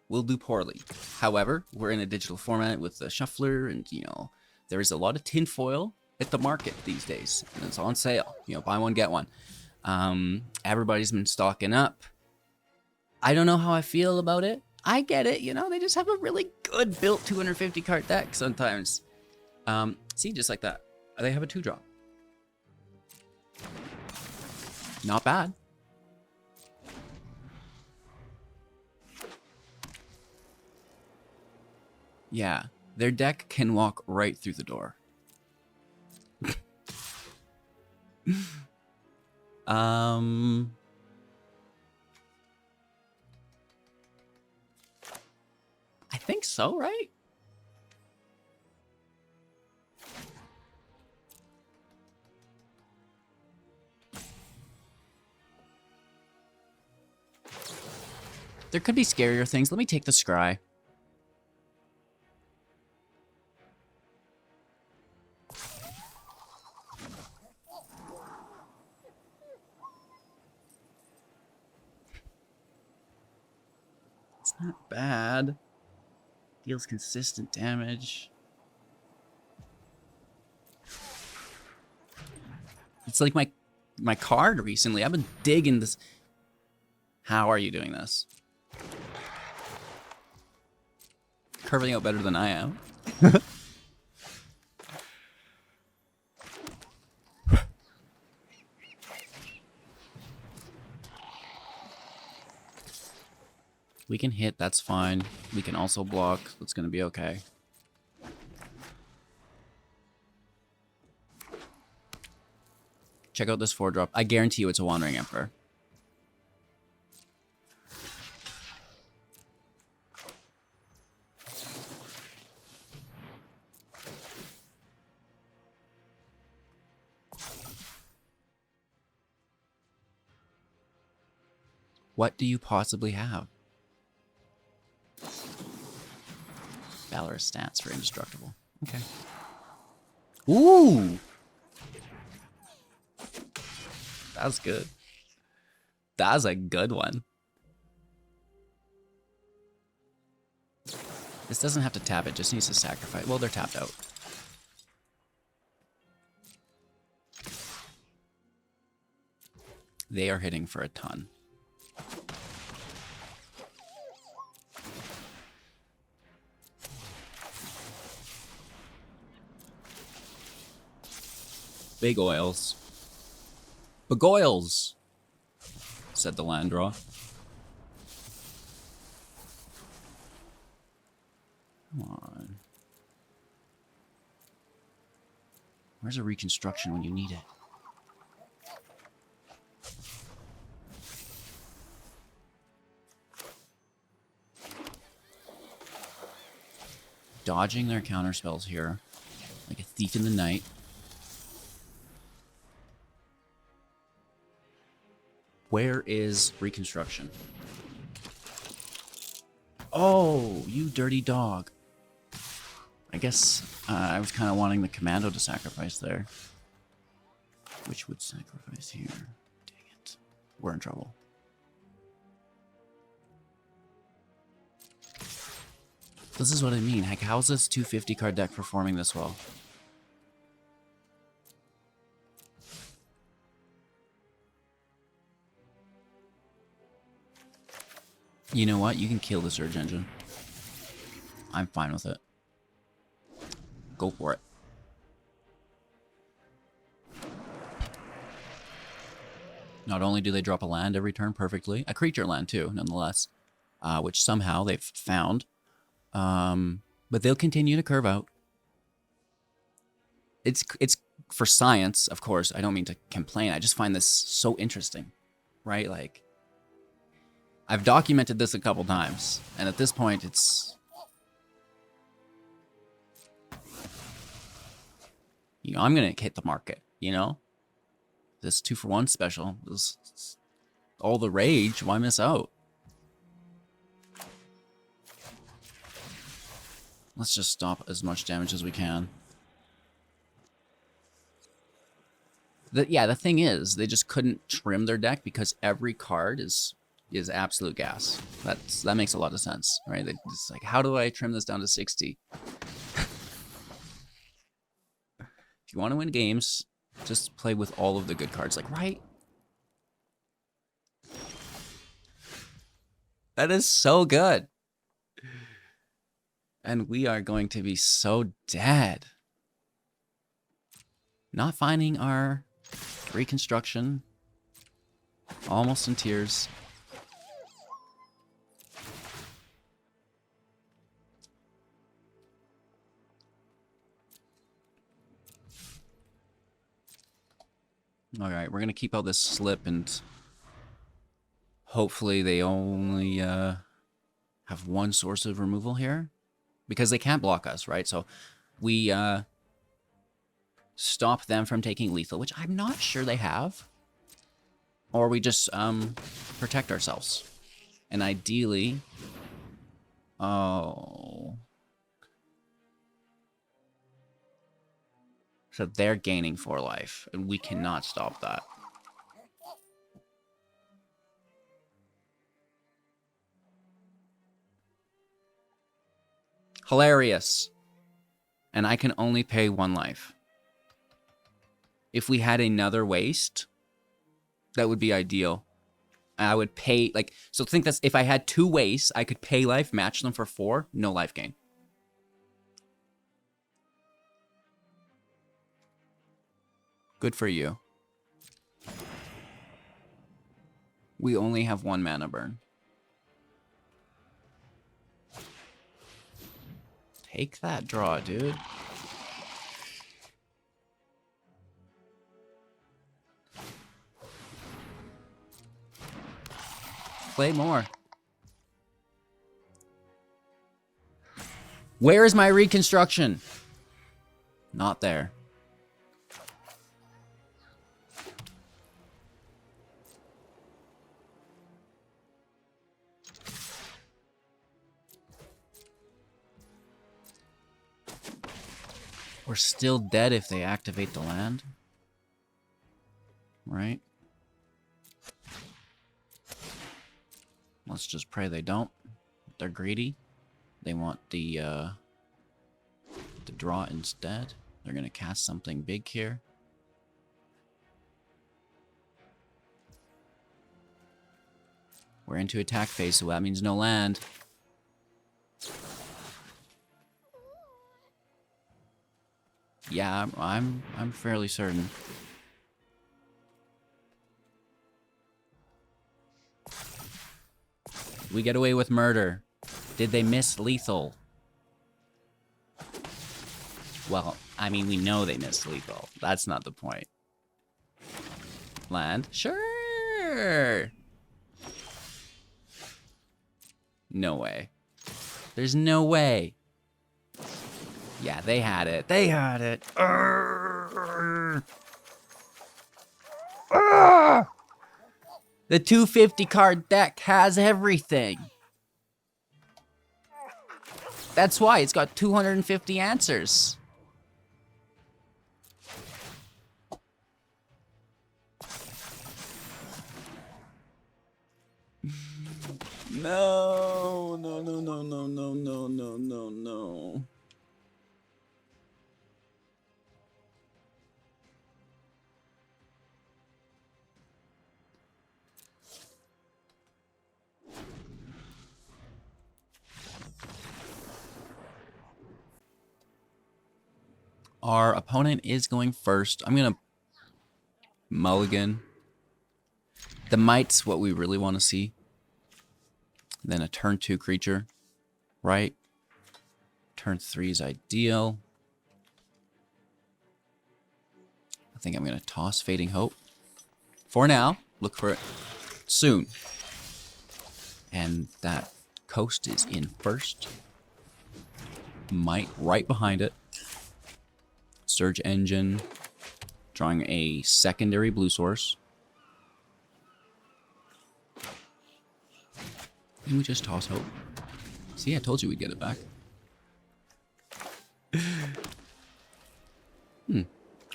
will do poorly. However, we're in a digital format with the shuffler, and, you know, there is a lot of tinfoil at the market these days, and it's on sale. You know, buy one, get one. Everybody's been stocking up. I don't know how I feel about it. I get it, you know, they just have a really good built 250 card deck sometimes. See, just like that. They have a 2-drop. Not bad. Yeah, their deck can walk right through the door. I think so, right? There could be scarier things. Let me take the scry. It's not bad. Deals consistent damage. It's like my card recently. I've been digging this. How are you doing this? Curving out better than I am. We can hit, that's fine. We can also block, that's gonna be okay. Check out this 4-drop. I guarantee you it's a Wandering Emperor. What do you possibly have? Valorous stats for indestructible. Okay. Ooh! That's good. That's a good one. This doesn't have to tap, it just needs to sacrifice. Well, they're tapped out. They are hitting for a ton. Big oils. Begoils, said the land draw. Come on. Where's a reconstruction when you need it? Dodging their counter spells here, like a thief in the night. Where is reconstruction? Oh, you dirty dog. I guess I was kind of wanting the commando to sacrifice there. Which would sacrifice here. Dang it. We're in trouble. This is what I mean. Heck, how's this 250 card deck performing this well? You know what? You can kill the Surge Engine. I'm fine with it. Go for it. Not only do they drop a land every turn perfectly, a creature land too, nonetheless, which somehow they've found. But they'll continue to curve out. It's for science, of course. I don't mean to complain. I just find this so interesting, right? Like, I've documented this a couple times, and at this point, it's, you know, I'm gonna hit the market. You know, this 2-for-1 special is all the rage. Why miss out? Let's just stop as much damage as we can. The thing is, they just couldn't trim their deck because every card is absolute gas. That makes a lot of sense, right? It's like, how do I trim this down to 60? If you want to win games, just play with all of the good cards, like, right? That is so good. And we are going to be so dead. Not finding our reconstruction. Almost in tears. Alright, we're gonna keep out this slip and hopefully they only have one source of removal here. Because they can't block us, right? So we stop them from taking lethal, which I'm not sure they have. Or we just protect ourselves. And ideally... Oh... So they're gaining 4 life, and we cannot stop that. Hilarious. And I can only pay 1 life. If we had another waste, that would be ideal. I would pay, like, so think that's, if I had 2 wastes, I could pay life, match them for 4, no life gain. Good for you. We only have 1 mana burn. Take that draw, dude. Play more. Where is my reconstruction? Not there. We're still dead if they activate the land. Right? Let's just pray they don't. They're greedy. They want the draw instead. They're gonna cast something big here. We're into attack phase, so that means no land. Yeah, I'm fairly certain. We get away with murder. Did they miss lethal? Well, I mean, we know they missed lethal. That's not the point. Land? Sure! No way. There's no way. Yeah, they had it. They had it. The 250 card deck has everything. That's why it's got 250 answers. No, no, no, no, no, no, no, no, no, no. Our opponent is going first. I'm going to mulligan. The Might's what we really want to see. Then a turn 2 creature, right? Turn 3 is ideal. I think I'm going to toss Fading Hope. For now, look for it soon. And that Coast is in first. Might right behind it. Surge Engine, drawing a secondary blue source. And we just toss Hope. See, I told you we'd get it back.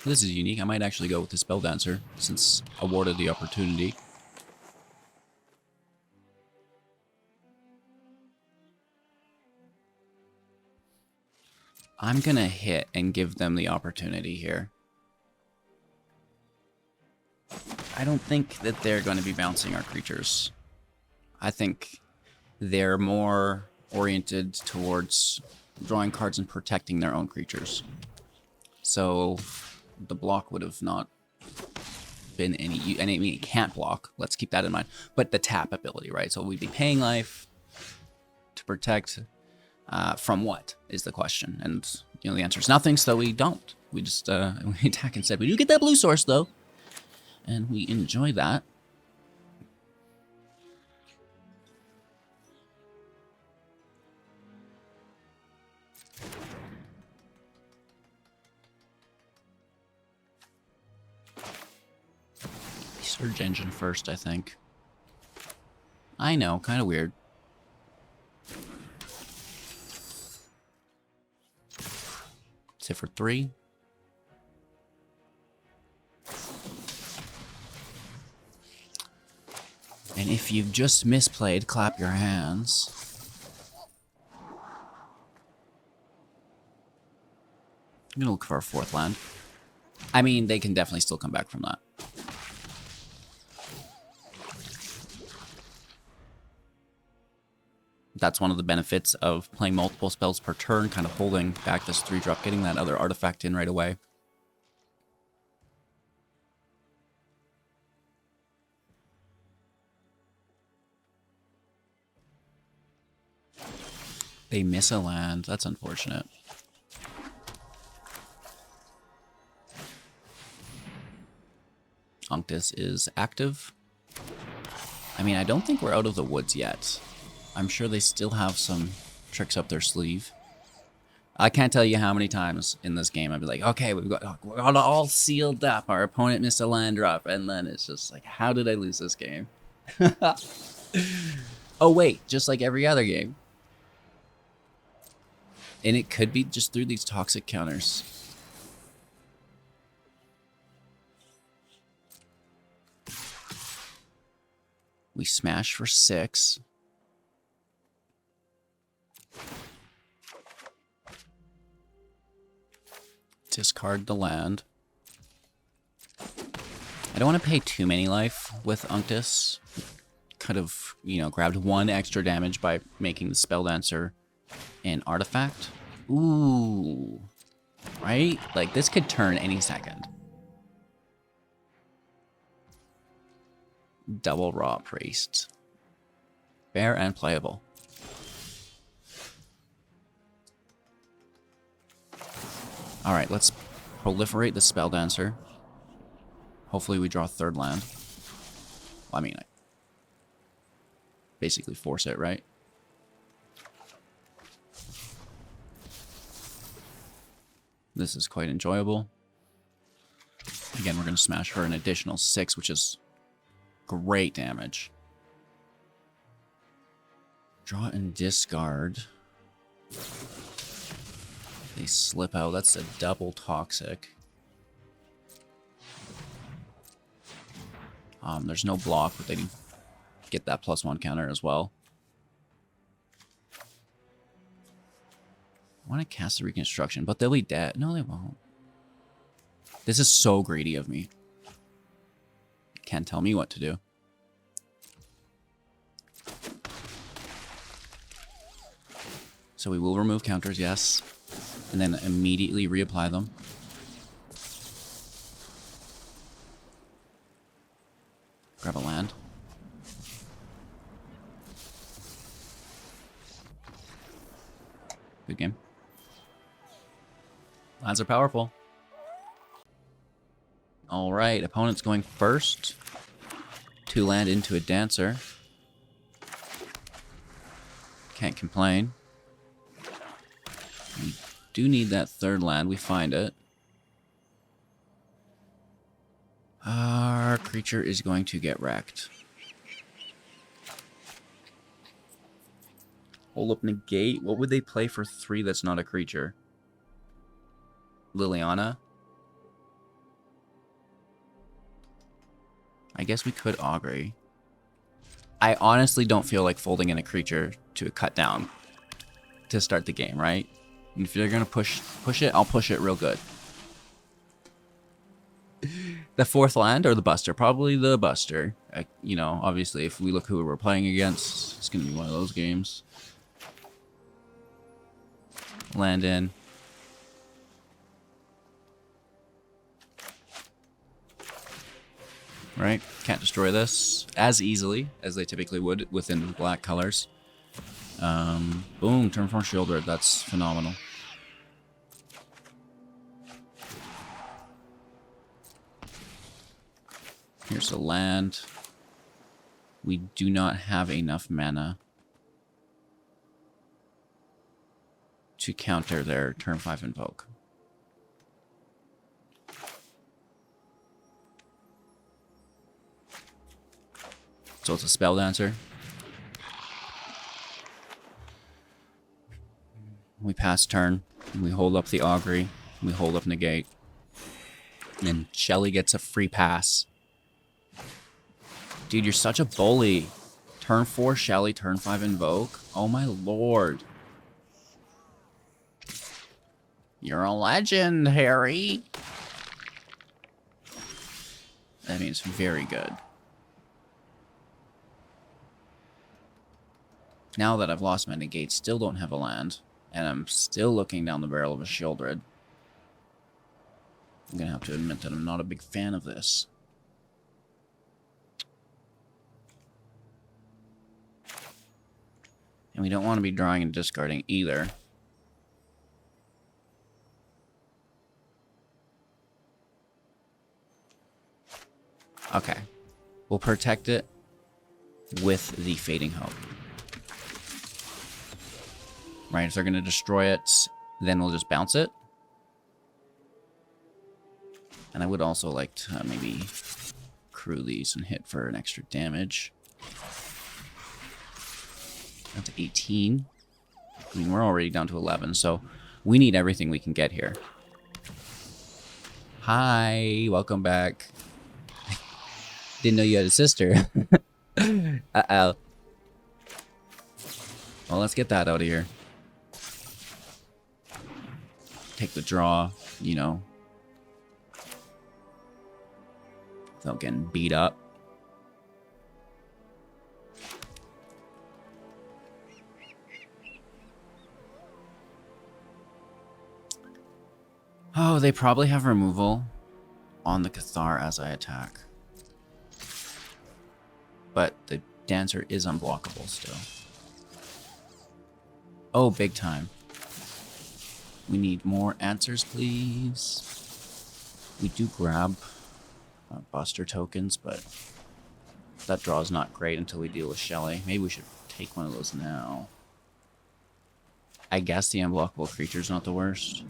This is unique. I might actually go with the Spelldancer, since awarded the opportunity. I'm gonna hit and give them the opportunity here. I don't think that they're going to be bouncing our creatures. I think they're more oriented towards drawing cards and protecting their own creatures. So the block would have not been any, and I mean, it can't block. Let's keep that in mind. But the tap ability, right? So we'd be paying life to protect. From what is the question? And, you know, the answer is nothing, so we don't. We just we attack instead. We do get that blue source, though. and we enjoy that. Search engine first, I think. I know, kind of weird. Let's hit for 3. And if you've just misplayed, clap your hands. I'm gonna look for a 4th land. I mean, they can definitely still come back from that. That's one of the benefits of playing multiple spells per turn, kind of holding back this 3-drop, getting that other artifact in right away. They miss a land. That's unfortunate. Unctus is active. I mean, I don't think we're out of the woods yet. I'm sure they still have some tricks up their sleeve. I can't tell you how many times in this game I'd be like, okay, we're all sealed up. Our opponent missed a land drop. And then it's just like, how did I lose this game? Oh, wait, just like every other game. And it could be just through these toxic counters. We smash for 6. Discard the land. I don't want to pay too many life with Unctus. Could have, you know, grabbed 1 extra damage by making the Spelldancer an artifact. Ooh. Right? Like, this could turn any second. Double Raw Priest. Fair and playable. Alright, let's proliferate the Spelldancer. Hopefully we draw a 3rd land. Well, I mean, I basically force it, right? This is quite enjoyable. Again, we're going to smash for an additional 6, which is great damage. Draw and discard. They slip out. That's a double toxic. There's no block, but they can get that +1 counter as well. I want to cast the Reconstruction, but they'll be dead. No, they won't. This is so greedy of me. Can't tell me what to do. So we will remove counters, yes. And then immediately reapply them. Grab a land. Good game. Lands are powerful. Alright, opponent's going first. 2 land into a Dancer. Can't complain. We do need that 3rd land. We find it. Our creature is going to get wrecked. Hold up negate. What would they play for 3 that's not a creature? Liliana? I guess we could Augury. I honestly don't feel like folding in a creature to a cut down to start the game, right? And if you're gonna push it, I'll push it real good. The 4th land or the Buster? Probably the Buster. You know, obviously, if we look who we're playing against, it's gonna be one of those games. Land in. Right? Can't destroy this as easily as they typically would within the black colors. Boom, turn 4 Shieldred. That's phenomenal. Here's a land. We do not have enough mana to counter their turn 5 invoke. So it's a Spelldancer. We pass turn. We hold up the Augury. We hold up Negate. And then Shelly gets a free pass. Dude, you're such a bully. Turn 4 Shelly, turn 5 Invoke. Oh my lord. You're a legend, Harry. That means very good. Now that I've lost my Negate, still don't have a land. And I'm still looking down the barrel of a Shieldred. I'm going to have to admit that I'm not a big fan of this. And we don't want to be drawing and discarding either. Okay. We'll protect it with the Fading Hope. Right, if they're going to destroy it, then we'll just bounce it. And I would also like to maybe crew these and hit for an extra damage. Down to 18. I mean, we're already down to 11, so we need everything we can get here. Hi, welcome back. Didn't know you had a sister. Uh-oh. Well, let's get that out of here. Take the draw, you know. Without getting beat up. Oh, they probably have removal on the Cathar as I attack. But the Dancer is unblockable still. Oh, big time. We need more answers, please. We do grab Buster tokens, but that draw is not great until we deal with Shelly. Maybe we should take one of those now. I guess the unblockable creature is not the worst.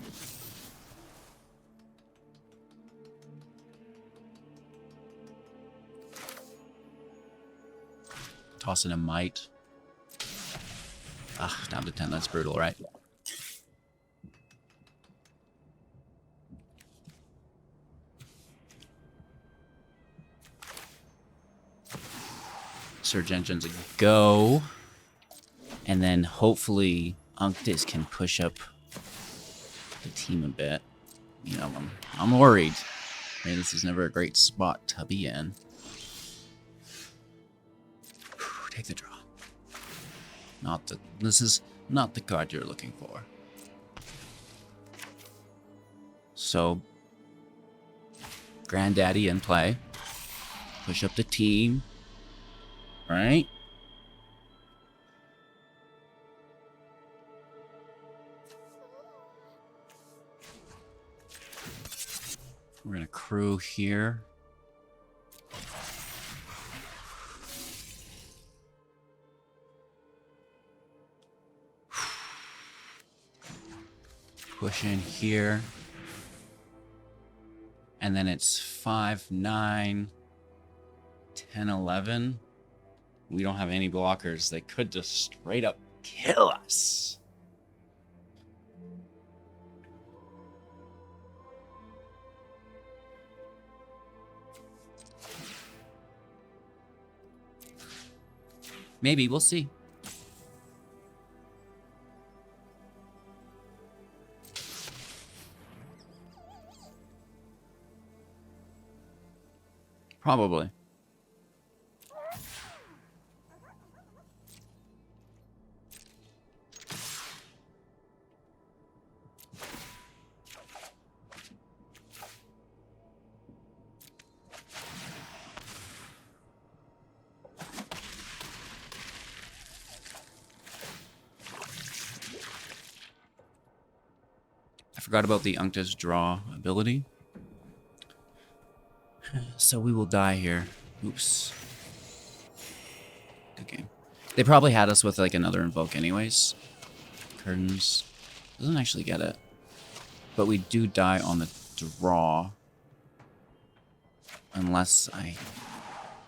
Toss in a Might. Ah, down to 10. That's brutal, right? Surge Engine's a go. And then hopefully Unctus can push up the team a bit. You know, I'm worried. Maybe this is never a great spot to be in. Take the draw. This is not the card you're looking for. So, Granddaddy in play. Push up the team. Right? We're gonna crew here. Push in here. And then it's 5, 9, 10, 11. We don't have any blockers. They could just straight up kill us. Maybe, we'll see. Probably. I forgot about the Unctus draw ability. So we will die here. Oops. Good game. They probably had us with like another invoke anyways. Curtains. Doesn't actually get it. But we do die on the draw. Unless I...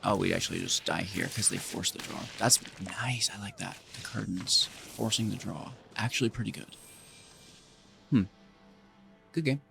Oh, we actually just die here because they force the draw. That's nice. I like that. The curtains. Forcing the draw. Actually pretty good. Good game.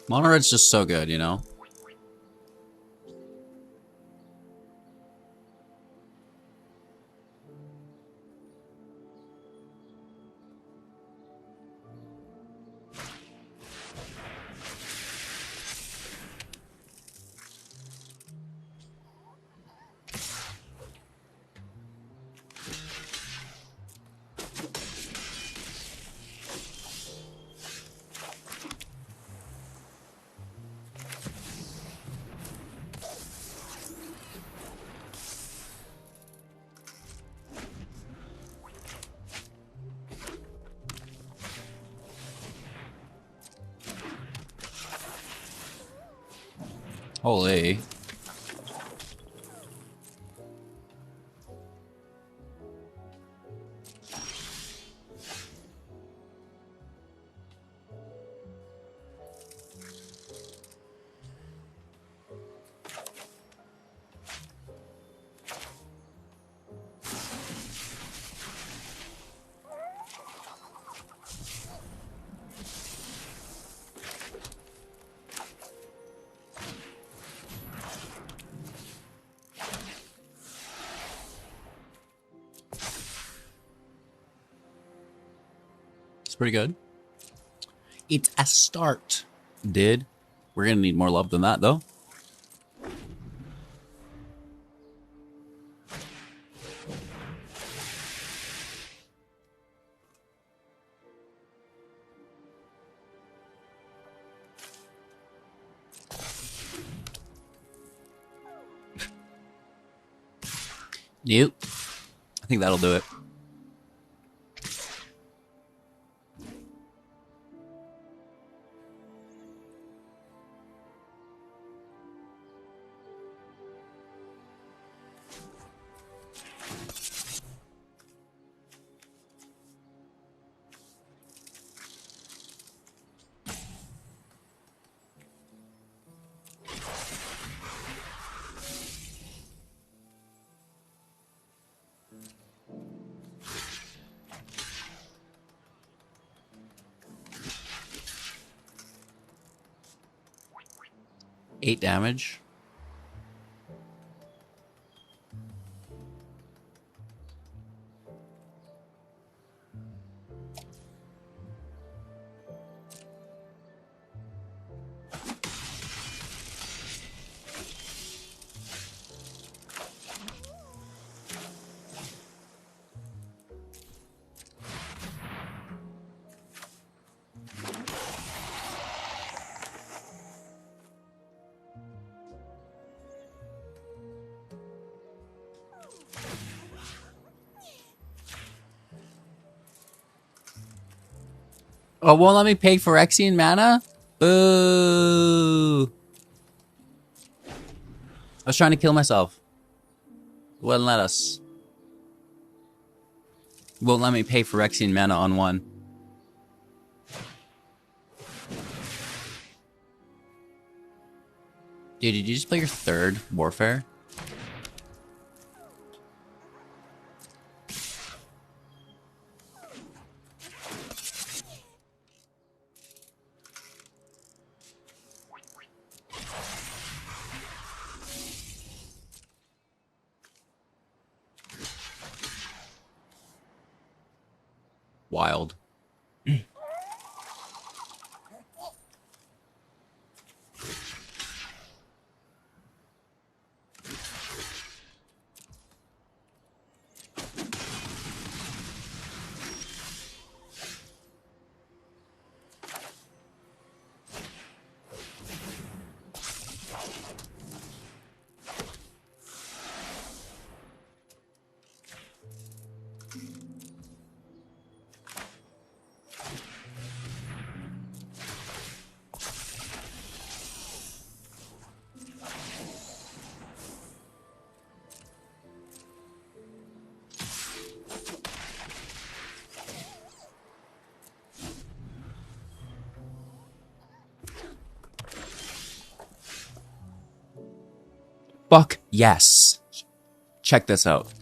Mono red's just so good, you know? Holy. Pretty good. It's a start. We're gonna need more love than that, though. Nope. I think that'll do it. Eight damage. Oh, won't let me pay Phyrexian mana? Boo! I was trying to kill myself. Wouldn't let us. Won't let me pay Phyrexian mana on one. Dude, did you just play your third Warfare? Wild. Fuck yes. Check this out.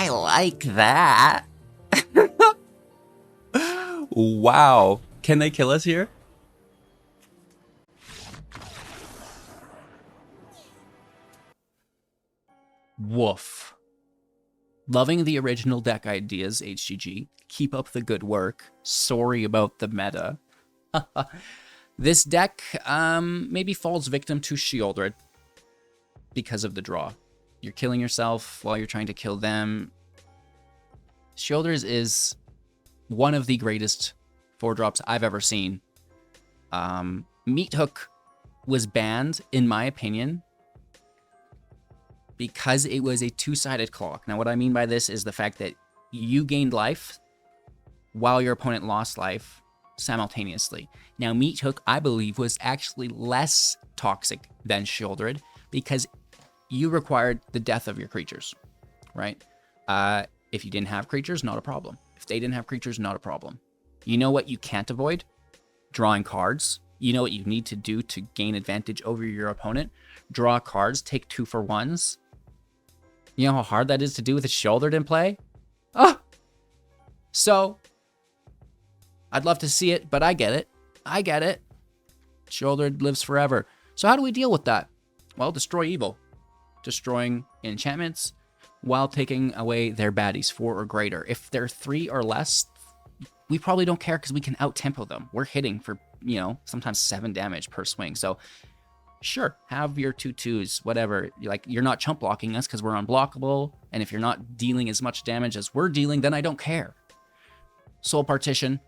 I like that. Wow. Can they kill us here? Woof. Loving the original deck ideas, HGG. Keep up the good work. Sorry about the meta. This deck maybe falls victim to Sheoldred because of the draw. You're killing yourself while you're trying to kill them. Sheoldred is one of the greatest 4-drops I've ever seen. Meathook was banned, in my opinion, because it was a two-sided clock. Now, what I mean by this is the fact that you gained life while your opponent lost life simultaneously. Now, Meathook, I believe, was actually less toxic than Sheoldred because you required the death of your creatures, right? If you didn't have creatures, not a problem. If they didn't have creatures, not a problem. You know what you can't avoid? Drawing cards. You know what you need to do to gain advantage over your opponent? Draw cards, take 2-for-1s. You know how hard that is to do with a Sheoldred in play? Oh! So, I'd love to see it, but I get it. I get it. Sheoldred lives forever. So how do we deal with that? Well, destroy evil. Destroying enchantments while taking away their baddies, 4 or greater. If they're 3 or less, we probably don't care because we can out-tempo them. We're hitting for, sometimes 7 damage per swing. So, sure, have your 2/2s, whatever. Like, you're not chump blocking us because we're unblockable, and if you're not dealing as much damage as we're dealing, then I don't care. Soul Partition,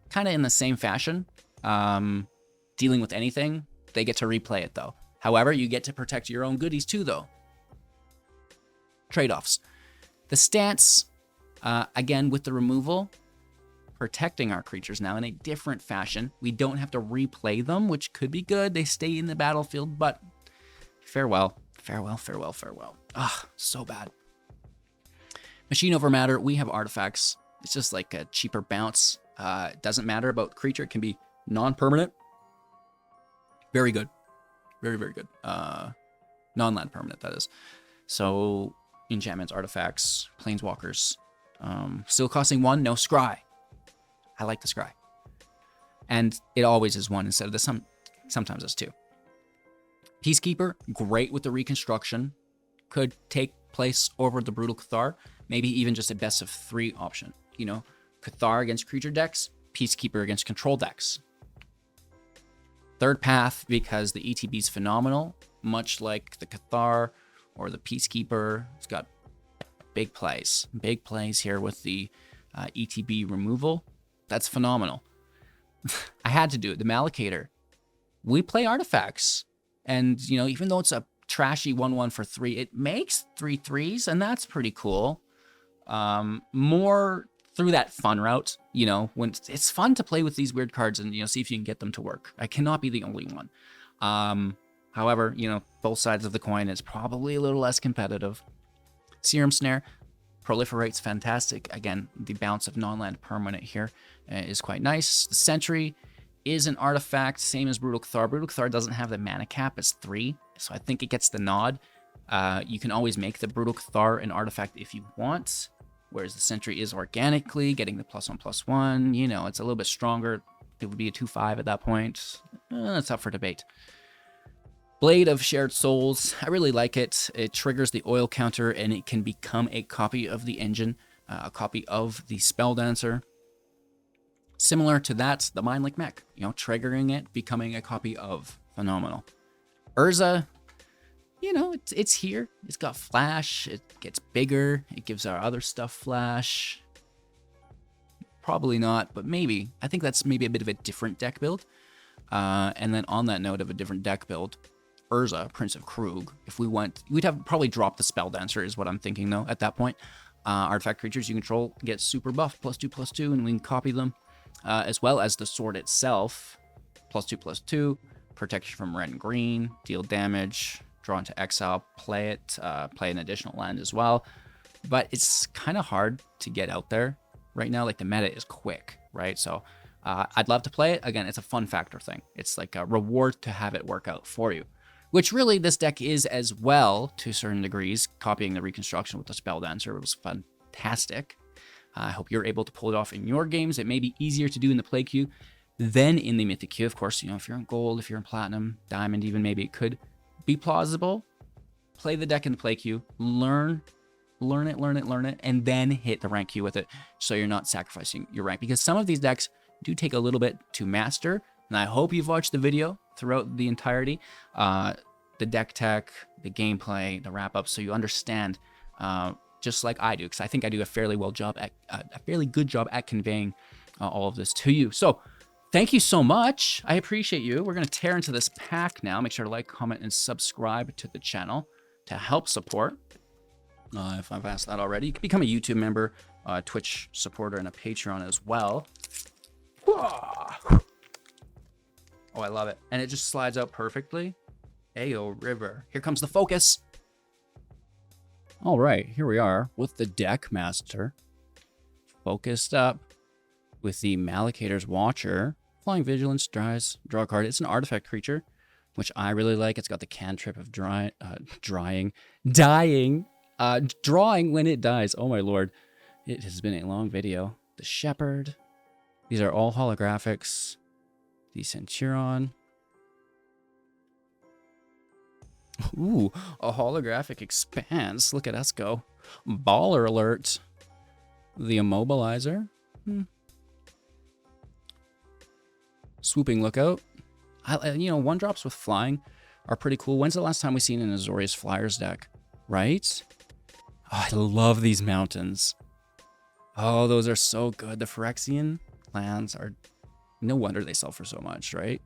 kind of in the same fashion. Dealing with anything, they get to replay it, though. However, you get to protect your own goodies, too, though. Trade-offs. The stance, again, with the removal, protecting our creatures now in a different fashion. We don't have to replay them, which could be good. They stay in the battlefield, but farewell. Farewell, farewell, farewell. Ah, so bad. Machine over matter, we have artifacts. It's just like a cheaper bounce. It doesn't matter about creature. It can be non-permanent. Very good. Very, very good. Non-land permanent, that is. So, enchantments, artifacts, planeswalkers. Still costing 1, no scry. I like the scry. And it always is 1 instead of the sometimes it's 2. Peacekeeper, great with the reconstruction. Could take place over the Brutal Cathar. Maybe even just a best of 3 option. You know, Cathar against creature decks, Peacekeeper against control decks. Third path, because the ETB is phenomenal, much like the Cathar or the Peacekeeper. It's got big plays. Big plays here with the ETB removal. That's phenomenal. I had to do it. The Malakator. We play artifacts. And, you know, even though it's a trashy 1/1 for 3, it makes 3/3s, and that's pretty cool. More through that fun route, you know, when it's fun to play with these weird cards and, you know, see if you can get them to work. I cannot be the only one. However, you know, both sides of the coin, it's probably a little less competitive. Serum Snare proliferates fantastic. Again, the bounce of non-land permanent here is quite nice. The Sentry is an artifact, same as Brutal Cathar. Brutal Cathar doesn't have the mana cap, it's 3, so I think it gets the nod. You can always make the Brutal Cathar an artifact if you want, whereas the Sentry is organically getting the +1/+1. You know, it's a little bit stronger. It would be a 2/5 at that point. That's up for debate. Blade of Shared Souls, I really like it. It triggers the oil counter, and it can become a copy of the engine, a copy of the Spelldancer. Similar to that, the Mind Link mech, you know, triggering it, becoming a copy of. Phenomenal. Urza, you know, it's here. It's got flash. It gets bigger. It gives our other stuff flash. Probably not, but maybe. I think that's maybe a bit of a different deck build. And then on that note of a different deck build, Urza, Prince of Krug, if we went, we'd have probably dropped the Spelldancer is what I'm thinking though at that point. Artifact creatures you control get super buff, +2/+2, and we can copy them. As well as the sword itself, +2/+2, protection from red and green, deal damage, draw into exile, play it, play an additional land as well. But it's kind of hard to get out there right now. Like the meta is quick, right? So I'd love to play it. Again, it's a fun factor thing. It's like a reward to have it work out for you, which really this deck is as well to certain degrees. Copying the reconstruction with the Spelldancer was fantastic. I hope you're able to pull it off in your games. It may be easier to do in the play queue than in the Mythic queue. Of course, you know, if you're in gold, if you're in platinum, diamond even, maybe it could be plausible. Play the deck in the play queue, learn it, and then hit the rank queue with it so you're not sacrificing your rank. Because some of these decks do take a little bit to master, and I hope you've watched the video throughout the entirety. The deck tech, the gameplay, the wrap-up, so you understand just like I do, because I think I do a fairly good job at conveying all of this to you. So thank you so much. I appreciate you. We're going to tear into this pack now. Make sure to like, comment, and subscribe to the channel to help support. If I've asked that already, you can become a YouTube member, Twitch supporter, and a Patreon as well. Oh, I love it. And it just slides out perfectly. Ayo River. Here comes the focus. All right, here we are with the deck master. Focused up with the Malakator's Watcher. Flying Vigilance, draw a card. It's an artifact creature, which I really like. It's got the cantrip of drawing when it dies. Oh my lord. It has been a long video. The Shepherd. These are all holographics. The Centurion. Ooh, a holographic expanse. Look at us go. Baller alert. The Immobilizer. Swooping Lookout. You know, 1-drops with flying are pretty cool. When's the last time we seen an Azorius Flyers deck? Right? Oh, I love these mountains. Oh, those are so good. The Phyrexian lands are... No wonder they sell for so much, right?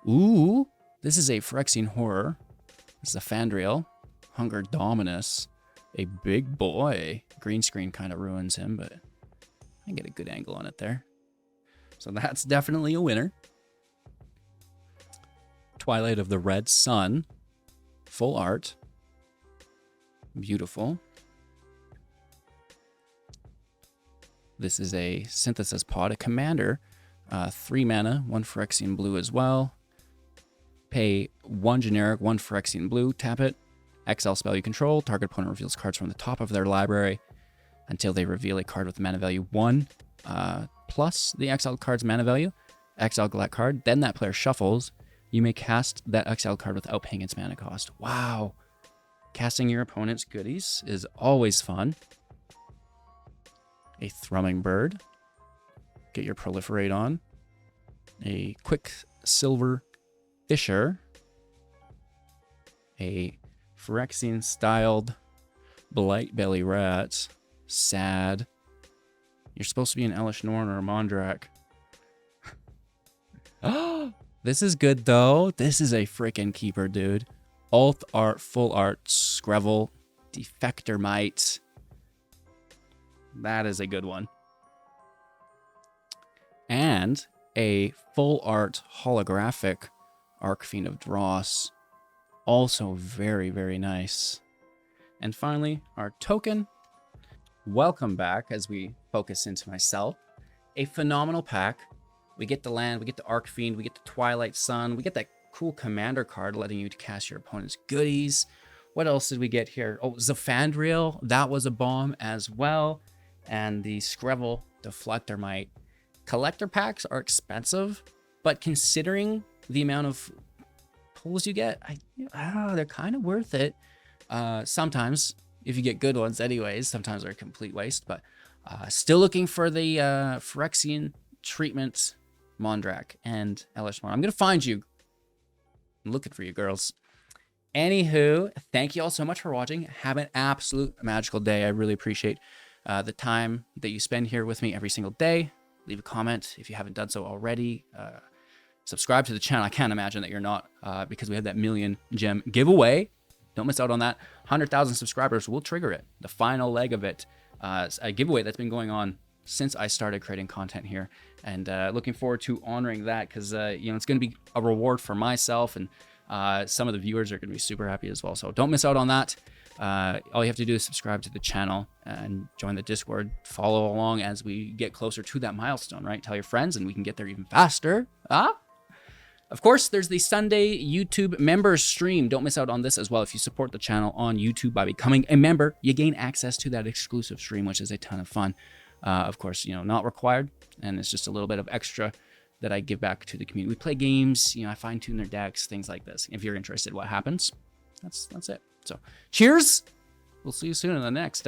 Ooh, this is a Phyrexian Horror. This is a Fandriel. Hunger Dominus. A big boy. Green screen kind of ruins him, but I can get a good angle on it there. So that's definitely a winner. Twilight of the Red Sun. Full art. Beautiful. This is a Synthesis Pod, a commander. 3 mana, 1 Phyrexian blue as well. Pay 1 generic, 1 Phyrexian blue, tap it. Exile spell you control. Target opponent reveals cards from the top of their library until they reveal a card with mana value 1 plus the exiled card's mana value. Exile that card, then that player shuffles You may cast that exile card without paying its mana cost. Wow. Casting your opponent's goodies is always fun. A Thrumming Bird. Get your Proliferate on. A Quicksilver Fisher. A Phyrexian styled Blight Belly Rat. Sad. You're supposed to be an Elish Norn or a Mondrak. Oh, this is good though. This is a freaking keeper, dude. Alt art, full art, Screvel, Defector Might. That is a good one. And a full art holographic Archfiend of Dross. Also very, very nice. And finally, our token. Welcome back as we focus into myself. A phenomenal pack. We get the land, we get the Archfiend, we get the Twilight Sun, we get that cool commander card letting you to cast your opponent's goodies. What else did we get here? Oh, Zafandriel, that was a bomb as well. And the Screvel Deflector Might. Collector packs are expensive, but considering the amount of pulls you get, they're kind of worth it. Sometimes, if you get good ones anyways, sometimes they're a complete waste, but still looking for the Phyrexian Treatment Mondrak and Elish Norn. I'm going to find you. I'm looking for you, girls. Anywho, thank you all so much for watching. Have an absolute magical day. I really appreciate the time that you spend here with me every single day. Leave a comment if you haven't done so already. Subscribe to the channel. I can't imagine that you're not, because we have that 1,000,000 gem giveaway. Don't miss out on that. 100,000 subscribers will trigger it. The final leg of it. A giveaway that's been going on since I started creating content here, and looking forward to honoring that, because it's going to be a reward for myself, and some of the viewers are going to be super happy as well. So don't miss out on that. All you have to do is subscribe to the channel and join the Discord. Follow along as we get closer to that milestone, right? Tell your friends, and we can get there even faster. Of course, there's the Sunday YouTube members stream. Don't miss out on this as well. If you support the channel on YouTube by becoming a member, you gain access to that exclusive stream, which is a ton of fun. Of course, not required, and it's just a little bit of extra that I give back to the community. We play games, I fine-tune their decks, things like this. If you're interested, what happens? That's it. So, cheers! We'll see you soon in the next,